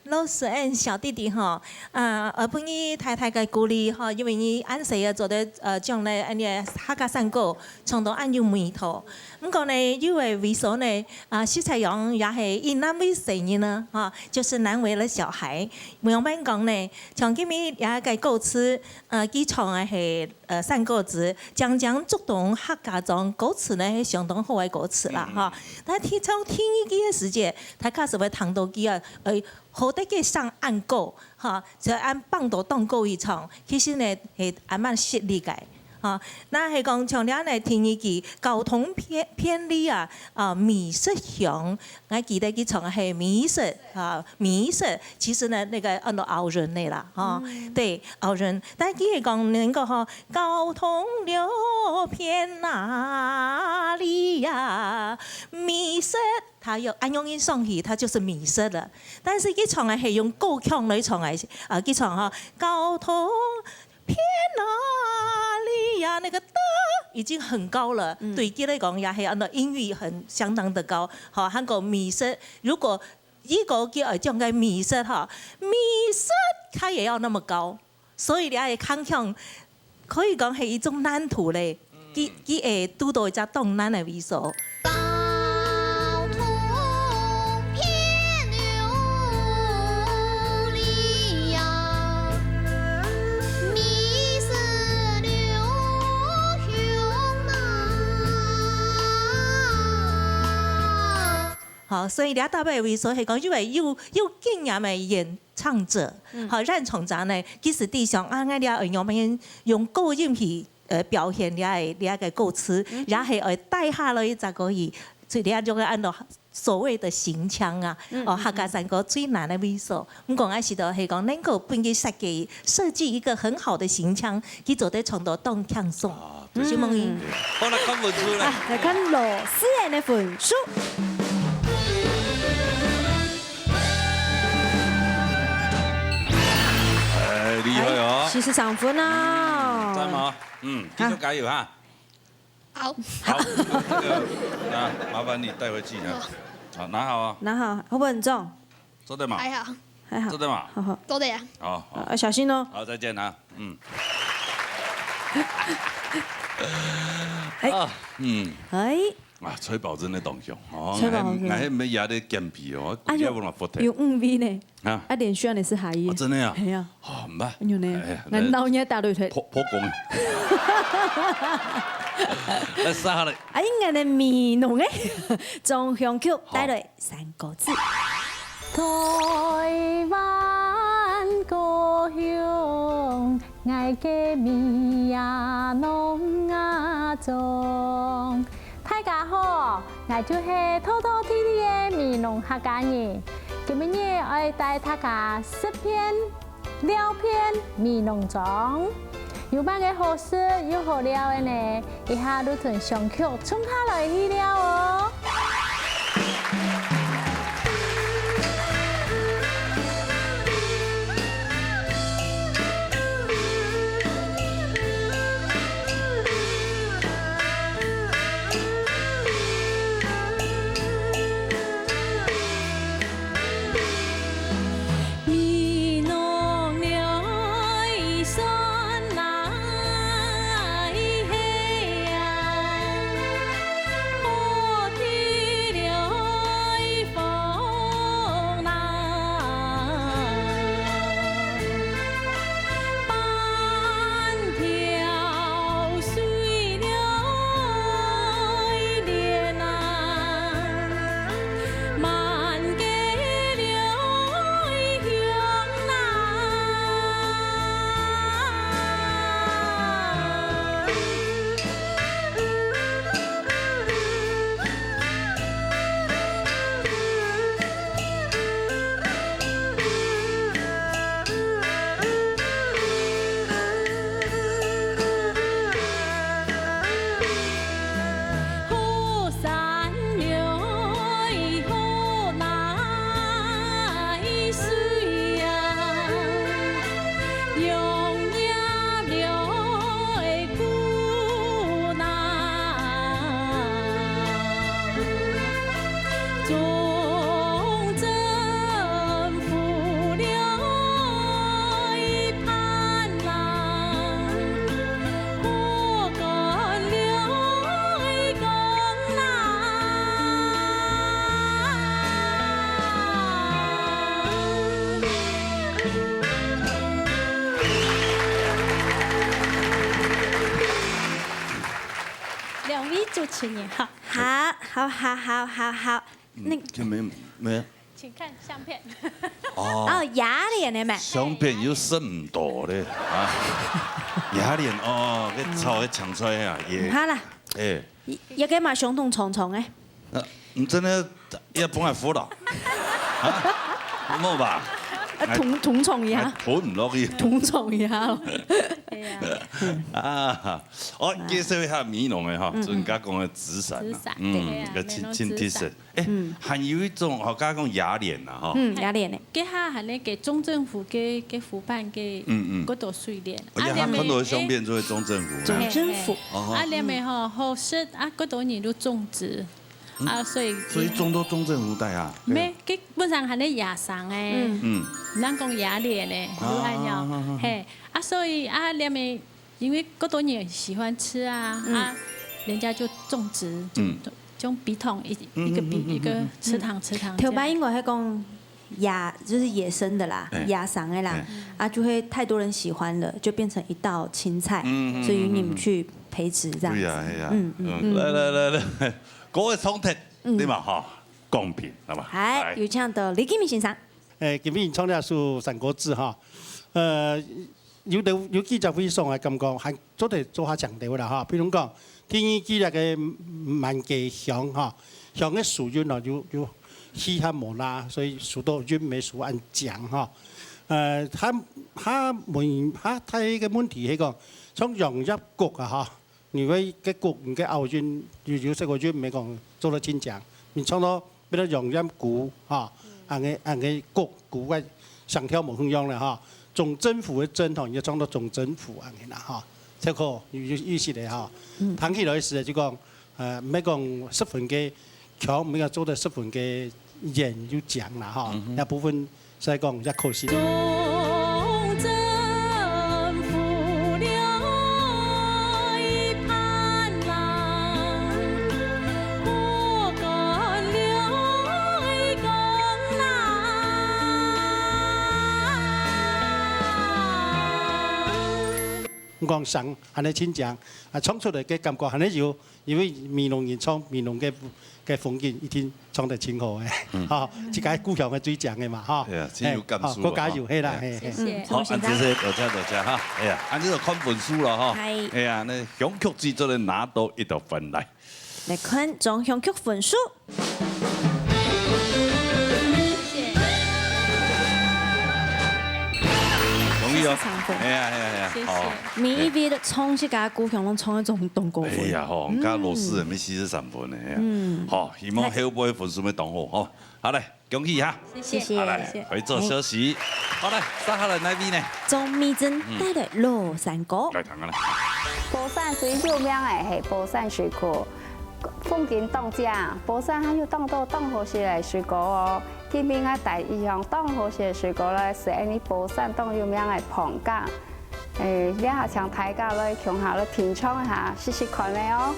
老师小弟弟哈，而不你太太嘅鼓勵哈，因為你按時啊做得將來安尼客家山歌唱到按有味道。咁講呢，因為為所呢徐彩陽也係以南為誰呢？哈，就是難為了小孩。唔樣講呢，像今日也個歌詞佢唱嘅係山歌詞，將觸動客家種歌詞呢係相當好嘅歌詞啦哈。但係聽呢幾個時節，他開始會彈到幾啊好得嘅上按歌，嚇就按放到當歌去唱，其實呢係啱啱識理解，嚇。那係講唱了呢聽一句交通偏離啊，迷失鄉，我記得佢唱係迷失，其實呢那個按到後人嚟啦，嚇，對後人，但係佢係講那個嚇交通流偏哪裡呀，迷失。 他用按用音上去，他就是迷失了。但是佢唱嘅係用高腔嚟唱嘅，佢唱哈交通偏哪裡呀，那個的已經很高了。對佢嚟講，也係按照音域很相當的高。好，韓國迷失，如果一個叫將佢迷失哈，迷失它也要那麼高，所以你係康腔可以講係一種難度咧。佢會拄到一隻東南嘅味素。 好，所以你代表為所係講，因為有經驗嘅演唱者，好，讓從長呢，其實地上啱啱你我們用高音去表現你嘅歌詞，然後係帶下來一個語，所以你就會按照所謂的形腔啊，客家山歌最難嘅味素。咁講嘅時候係講能夠幫佢設計一個很好的形腔，佢做得唱到當腔頌。小夢怡，好啦，看分數啦。來看羅思妍嘅分數。 厲害哦！73分啊！真嘛？繼續加油哈！好。好。啊，麻煩你帶回去啊。好，拿好啊。拿好，會不會很重？做得嘛？還好。還好。做得嘛？好好。做得呀。好。小心哦。好，再見啊。哎。啊，崔寶真的動向哦，崔寶我係咩嘢啲健脾哦，我估我佛體。有5V呢。啊。連續你是海爺。真的呀。係啊。哦，唔係。有呢。我老嘢打對腿。破功。來殺下嚟。啊，應該係面濃嘅，仲向曲帶來3個字。台灣故鄉，愛嘅米呀濃呀重。 大家好，我就是偷偷地的美濃客家人。今日我帶大家10篇、6篇美濃莊，有乜嘅好事有好料嘅呢？一下都同上曲衝下來去了哦。米濃请你好。好。那没有。请看相片。哦，雅莲的咩？相片有甚多咧啊！雅莲哦，个草个抢出来啊，也。好啦。也给买熊同虫虫诶。唔真的要帮佢扶了。啊，冇吧？同蟲一下，好唔落去。同蟲一下咯。啊，我介紹一下美濃嘅嗬，專家講嘅紫傘啊，個青紫色。誒，還有一種學家講雅蓮啊，嗬。雅蓮咧。佢下係咧嘅中政府嘅府辦嘅嗰度水蓮。而且他看到相片就係中政府。中政府。啊，裡面嗬好適啊，嗰度人都種植。啊，所以種到中政府帶啊？咩？基本上係咧野生誒，唔能講雅蓮咧，都係樣，嘿，啊，所以啊，裡面因為嗰度人喜歡吃啊，啊，人家就種植，種筆筒一個池塘。頭擺應該係講就是野生的啦，野生的啦，啊，就會太多人喜歡了，就變成一道青菜，所以你們去培植這樣子。係啊，來。嗰個創題你嘛嚇公平係嘛？係，有請到李建明先生。建明創立出三個字嚇，有記者會上嘅感覺，係做得做下強調啦嚇。譬如講，天意記咧嘅萬家鄉嚇，鄉嘅樹蔭啊有稀罕冇啦，所以樹都雲沒樹安講嚇。他嘅問題係講，從融入國啊嚇。你為個國唔嘅奧運有這個運沒講做得真強，你從到變得融入股嚇，個國嘅上跳冇咁樣啦嚇，總政府嘅政統要裝到總政府咁啦嚇，這個有意思嘅嚇。談起來時就講唔係講十分嘅強，唔係講做得十分嘅嚴要強啦嚇，一部分係講一可惜。講上係你千獎，創出嚟嘅感覺係你要，因為美濃人創美濃嘅風景一定創得真好嘅，嚇，自己故鄉嘅最強嘅嘛，嚇。係啊，只要甘肅。國家要係啦，係。好，安這些大家哈，哎呀，安呢就看本書啦，哈。係。哎呀，你鄉曲製作咧拿到一道分來。嚟看種鄉曲分數。係啊，好。每一邊的創一家故鄉，攏創一種東高分。哎呀，吼，家老師係咪43分嘅？好，希望後輩分數咪當好，好，好嘞，恭喜哈！謝謝。好嘞，回座休息。好嘞，接下來那邊呢？鍾美珍帶來羅山歌。來聽下啦。寶山水救命誒，係寶山水庫，風景當正，寶山還有當到當好些嚟水果哦。見面啊，第一樣當好些水果咧，是喺你寶山當有名嘅蚌柑。你下場睇下咧，強下咧品嚐一下，試試看咧哦。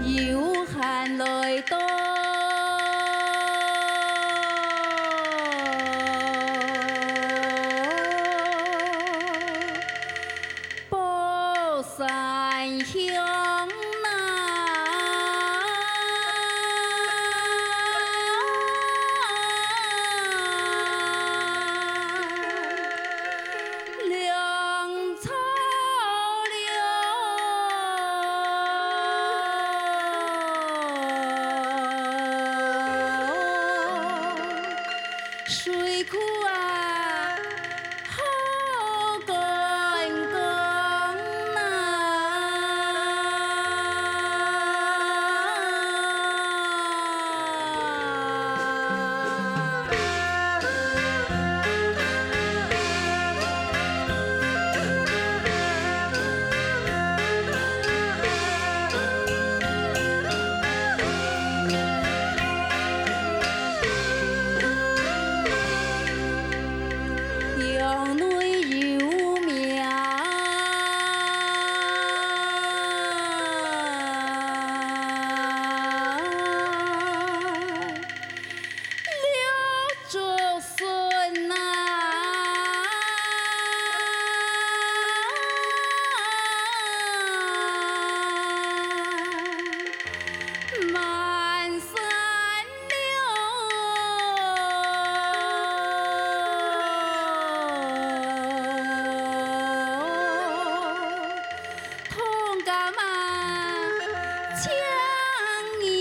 有限來到。满山痛干嘛讲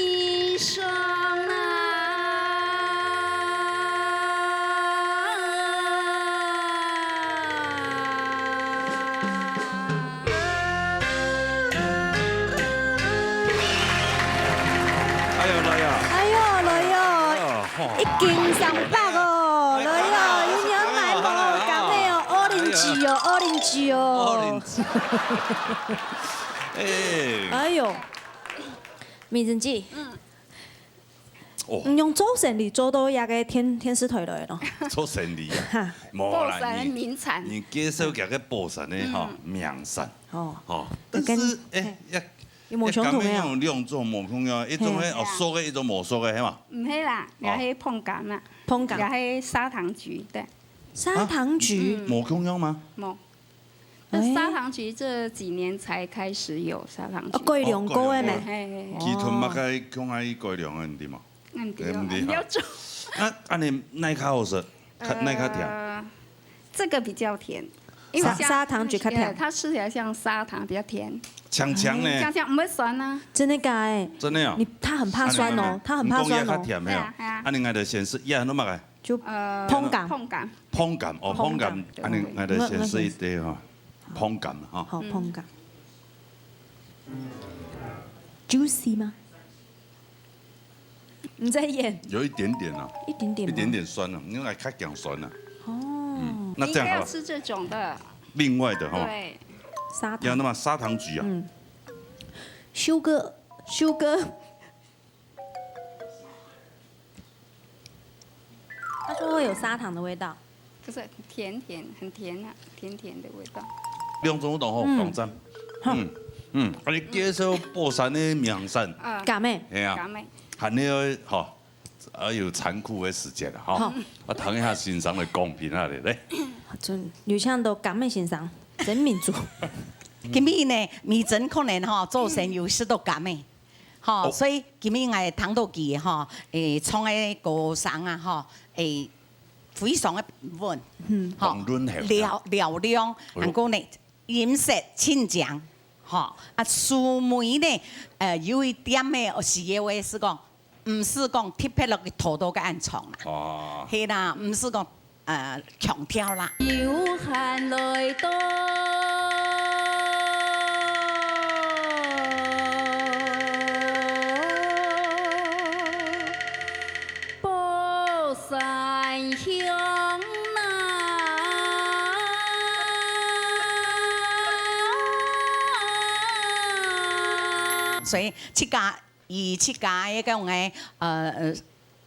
一声一斤300哦，来哦，你要买无？讲的哦，orange哦，orange 哦。哎呦，美人姐，用做生意做到遐个天使退落咯。做生意啊，宝山名产，你介绍个个宝山的哈名产。哦，但是冇相同的有两种冇同样，一种係熟的，一种冇熟的，係嘛？唔係啦，也係碰柑啦，碰柑，也係砂糖橘，對。砂糖橘冇同样吗？冇。那砂糖橘这几年才开始有砂糖橘。改良过的咩？其他乜嘅講係改良嘅啲嘛？唔要做。你奈卡好食，奈卡甜。這個比較甜。因为砂糖橘较甜，它吃起来像砂糖，比较甜。强强呢？强强唔会酸啊。真的假的？真的啊。他很怕酸哦，他很怕酸哦。甜没有？你爱的显示也很乜嘅？就碰柑。碰柑哦，碰柑，你愛的顯示一啲哈，碰柑哈。好碰柑。Juicy 嗎？你在演？有一點點啊。一點點。一點點酸啊，因為較強酸啊。哦，那這樣好。要吃這種的。另外的哈。對。砂糖。要那麼砂糖橘啊。修哥。他說會有砂糖的味道。不是甜甜，很甜啊，甜甜的味道。兩種都好講真。你介紹寶山的名產。咖妹。係啊。咖妹。還有哈。有殘酷的時節啦，哈！我談一下欣賞的公平啊，嚟咧。真有請到感恩欣賞真民主。今日呢，米真可能哈做成有許多感恩，哈，所以今日我談到佢哈，從個歌聲啊，哈，非常的穩，哈，嘹亮，然後呢音色清強，哈，蘇梅呢，有一點嘅是嘅話是講。唔是講特別落去土豆嘅暗藏啦，係啦，唔是講強調啦。有寒來到，寶山鄉那，所以這家。出家一個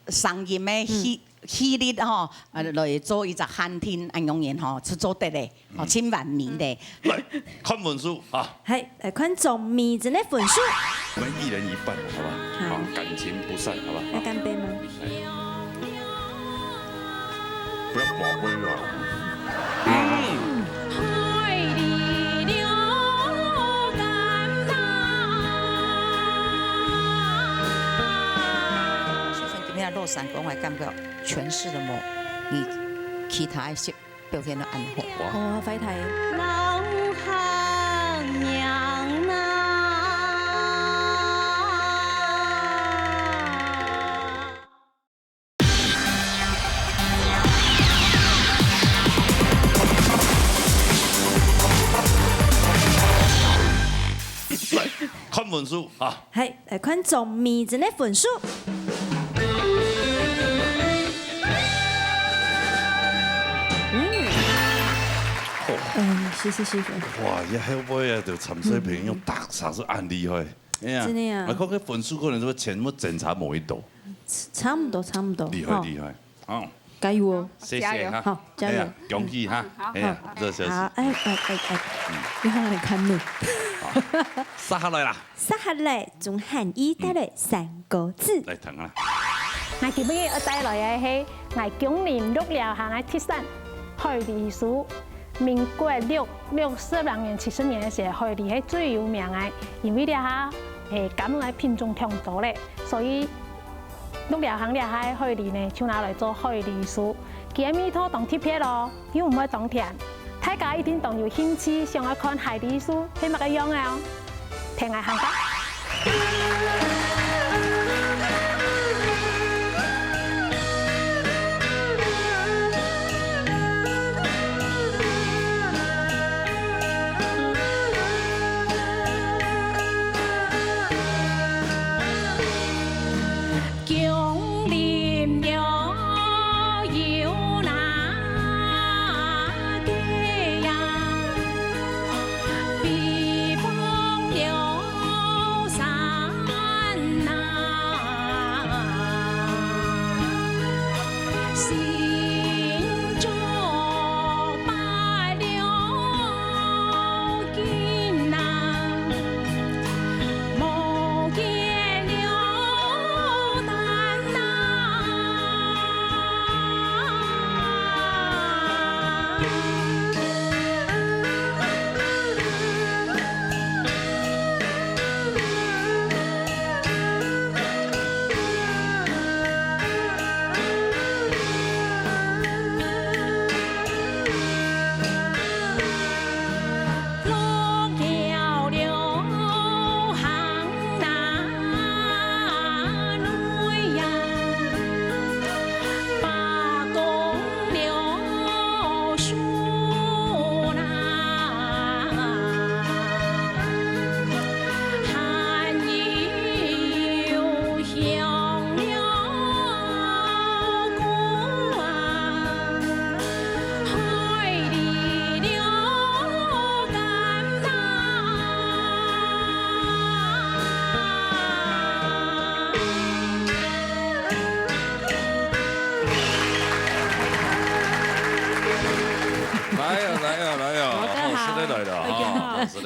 商業嘅系列吼，來做一隻餐廳，安樣嘢吼，出做得咧，吼千萬名咧。來看分數啊！係來看總米真嘅分數。我們一人一半，好吧？好，感情不散，好吧？要乾杯嗎？不要寶貝啊！落山講話感覺詮釋了冇你其他一些表現的安好。哦，快睇。老漢娘來看分數啊！係來看總米真嘅分數。謝謝。哇！一後尾啊，就陳水平用打殺是很厲害。真的啊！我覺得分數可能都全部檢查某一度。差唔多。厲害。好。加油哦！謝謝哈。好，加油。恭喜哈！哎呀，熱消息。好，你看你看你。殺下來啦！殺下來，仲含義帶來3個字。來聽啊！我今日要帶來嘅係我今年錄了下嘅鐵山海梨樹。民國60年、70年嘅時候，海梨係最有名嘅，因為咧嚇感恩嘅品種挺多咧，所以錄了行了海海梨呢，就拿來做海梨酥。佢嘅味道當特別咯，又唔會當甜。大家一定當有興趣想要看海梨酥係乜嘅樣啊？聽下行吧。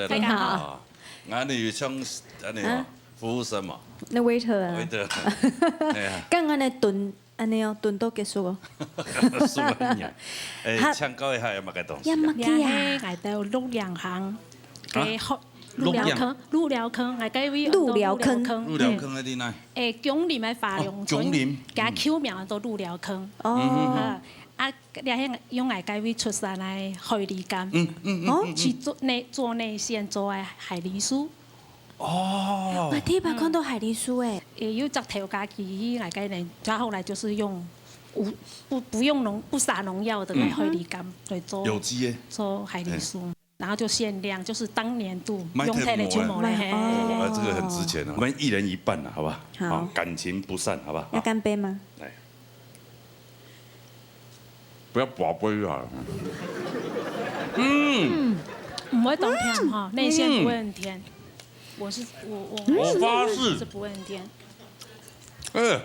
大家好，俺哋要唱安尼哦，服務生嘛。那 waiter 啊。waiter。係啊。咁安尼燉安尼哦，燉到結束哦。數乜嘢？誒，唱歌嘅係有乜嘅東西？有乜嘢？係到錄兩行嘅錄了坑，係介位錄了坑喺啲哪？誒，薑林嘅花龍村，加 Q 苗都錄了坑。哦。啊，你係用嚟介位出產嚟海梨乾，去做內餡做嘅海梨酥。哦。我第一看到海梨酥誒。有隻頭家己嚟介呢，再後來就是用不撒農藥的海梨乾來做有機嘅做海梨酥，然後就限量，就是當年度用太嚟就冇咧。哦，這個很值錢哦。我們一人一半啦，好吧？好，感情不散，好吧？要乾杯嗎？來。不要拔杯啊！唔會當甜哈，內餡不會很甜。我發誓是不會很甜。哎，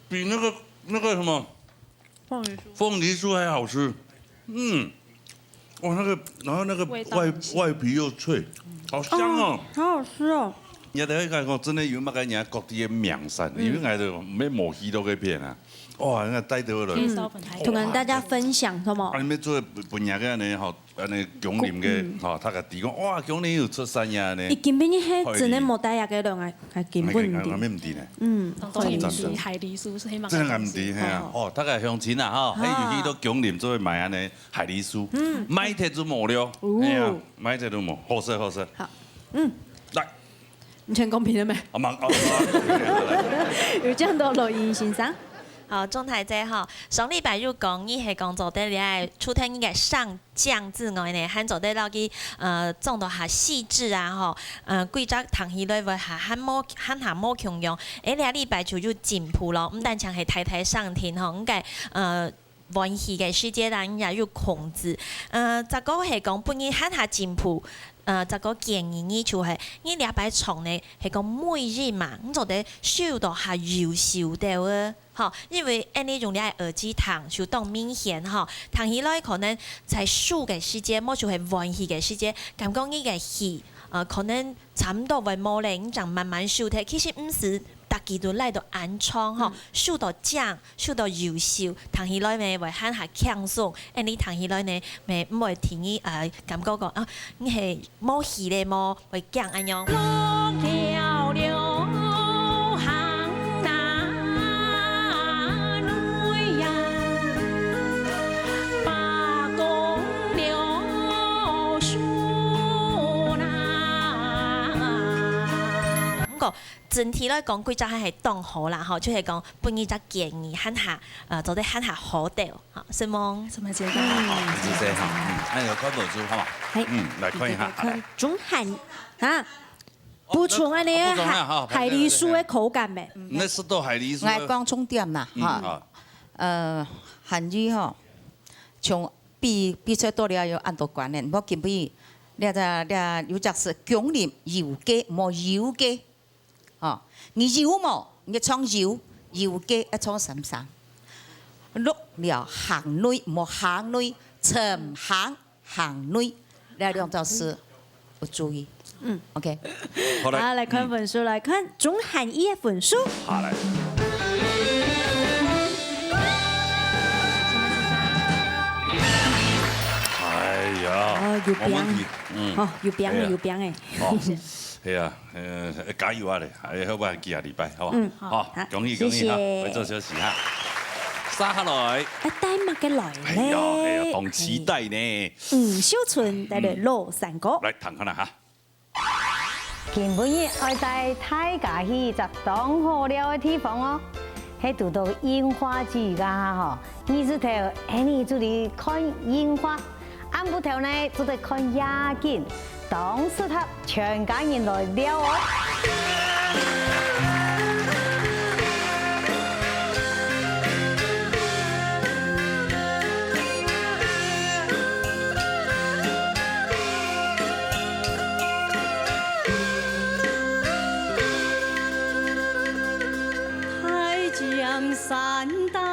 比那個什麼鳳梨酥還好吃。哇，然後那個外皮又脆，好香哦。好好吃哦。你睇下我真係有乜嘅人各啲嘅名山，因為我哋咩磨稀都可以變啊。哇，那帶到來，同跟大家分享，好冇？啊，你咩做半日嘅安尼吼，安尼薑林嘅吼，他個提講，哇，薑林有出山呀呢。伊根本迄真係冇帶入嘅量，係根本唔掂。咩唔掂呢？海梨酥是希望。真係唔掂係啊！哦，他個鄉親啊，吼，喺有去到薑林做賣安尼海梨酥，買一隻都冇了，係啊，買一隻都冇，好食好食。好，來，你全公平了沒？有這樣多錄音欣賞。好，鐘太姐吼，上禮拜就講伊係講做得你係出聽應該上醬之外呢，還做得落去種到下細緻啊吼，規則糖起來會下下冇強用，誒兩禮拜就進步咯，唔但淨係台台上聽吼，應該玩戲嘅時間啦，也要控制，這個係講本意下下進步。這個建議呢就係呢兩擺床呢係講每日嘛，咁就得收到下優秀到啊，嚇，因為呢種你係耳機糖就當明顯嚇，糖起來可能在數嘅時間，冇就係玩戲嘅時間，咁講呢個戲可能差唔多會冇咧，咁就慢慢收睇，其實唔是。大家都來到安窗吼，收到獎，收到優秀，糖起來呢會喊下輕鬆，你糖起來呢咪唔會聽伊感覺講啊，你係冇戲咧冇會講安樣。整體來講，幾隻係當好啦，吼，就係講本一隻建議喊下，做啲喊下好掉，嚇，希望什麼簡單？謝謝嚇，那個關導師好嘛？來看一下。中韓啊，補充安尼海梨酥的口感咩？那是到海梨酥。我講重點啦，嚇，韓語吼，從比出多了有按多觀念，我根本你有隻是強烈油雞，冇油雞，哦，你油冇，你創油雞一創什麼？錄了行內冇行內，沉行內，呢兩道是要注意。OK。好，來看分數，來看中韓一的分數。好來。有病，有病誒，哦，係啊，加油啊你，好吧，幾下禮拜，好嘛？好，恭喜嚇，去做小事嚇。沙下來，帶乜嘅來咧？係啊，當期待呢。小春帶嚟羅山歌，來彈下啦嚇。今日愛帶大家去一個當好了嘅地方哦，喺度到櫻花季噶嚇，二字頭，你就嚟看櫻花。暗部頭呢，就得看夜景，當時他全家人來了哦。太江山大。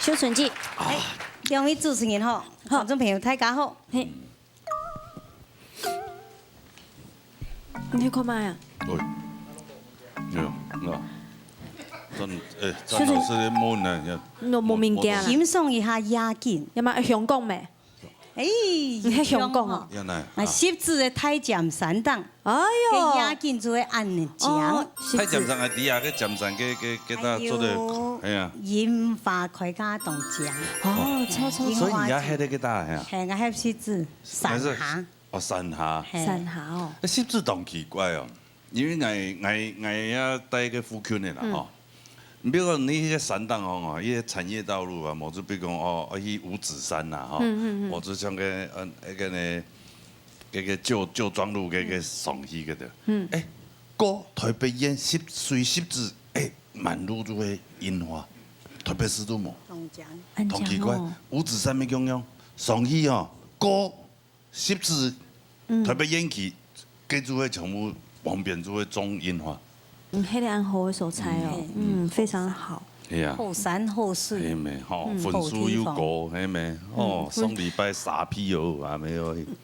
小春節，兩位主持人好，觀眾朋友大家好。你看嘛呀？張老師悶啊！我冇物件啦。欣賞一下夜景，有冇香港咩？你喺香港啊？那攝製嘅太江山檔，哎呦，夜景就會按你講。太江山喺底下，個江山嘅做的，係啊。櫻花開家動江。哦，錯。所以而家喺呢個大係啊。係我喺攝製山下。哦，山下。山下哦。攝製當奇怪哦，因為我要帶個副圈的啦哦。比如講你迄個山檔哦，伊個產業道路啊，冇就比如講哦，去五指山呐，吼，冇就像個呢個舊莊路個上去個的，過台北縣水濕子，滿路都係櫻花，台北市都冇，同奇怪，五指山咩樣樣，上去哦，過濕子，台北縣去，跟住會全部旁邊就會種櫻花。黑暗好嘅所在哦，非常好。係啊，好山好水，係咪？吼，分數又高，係咪？哦，上禮拜3批油，係咪？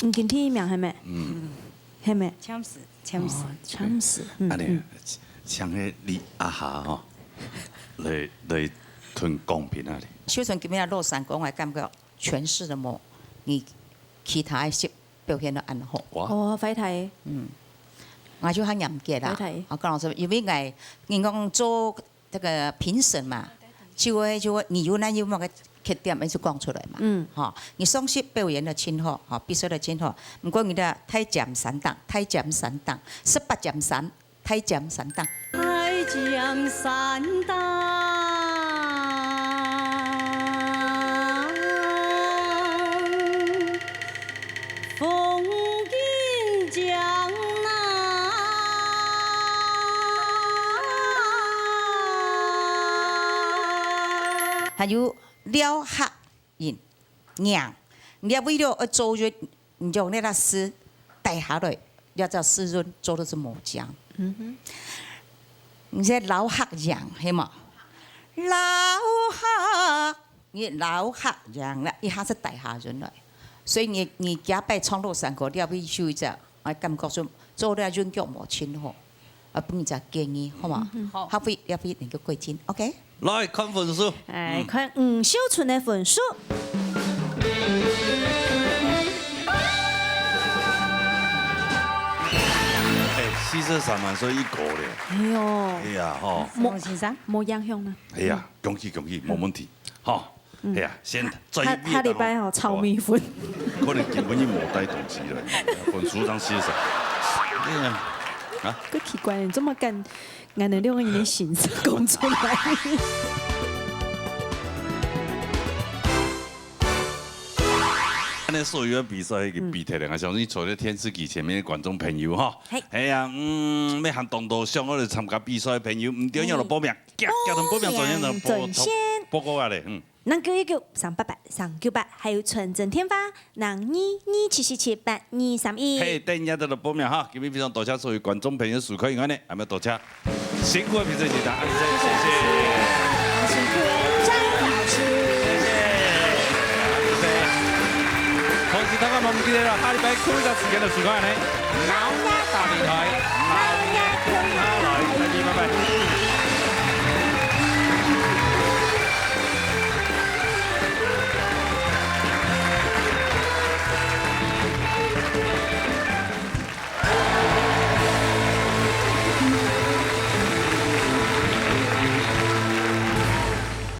唔見天命係咪？系咪？枪死。安尼，像迄李阿霞吼，来吞公平啊哩。小春今日落山讲，我感觉诠释的无你其他的戏表现得安好。哦，快睇。我就很严格啦。我讲老师，因为我讲做这个评审嘛，就你有那有某个缺点，你就讲出来嘛。哈，你双戏表演的真好，哈，比赛的真好。不过你的太减3档，18减3，太减3档。太减3档。风景江南，还有撩客人娘，你为了要做热，你就那个诗带下来，要叫湿润做的是木匠。你这老客人系嘛？老客，你老客人啦，一下子带下人来。所以你假摆创作3个，你要必须者，我感觉说做了润脚无清好，不然就建议好嘛？好，要非能够过关 ，OK？ 来看分数。看小春的分数。43万所以1个咧。哎呦。哎呀，吼。冇影响呢。哎呀，恭喜，冇问题，吼。哎呀，先再他礼拜吼超米粉，可能根本就无带动机了，分数当写上。啊？个奇怪，你这么干，俺能用你的形式讲出来。安尼所有比赛个比赛咧，相信坐在电视机前面的观众朋友哈，哎呀，要和东道上我来参加比赛的朋友，唔重要就报名，加上报名专业就报告啊咧，能919 388 398，还有纯正天发，2227778 嘿，等一下就来报名哈！今天非常多谢所有观众朋友收看以外呢，还没多谢辛苦的评审节长，谢谢。辛苦张老师，谢谢。同时，大家忘唔記得啦，下禮拜區嘅時間就時間係你，老一大電台，老一聽下來，再見，拜拜。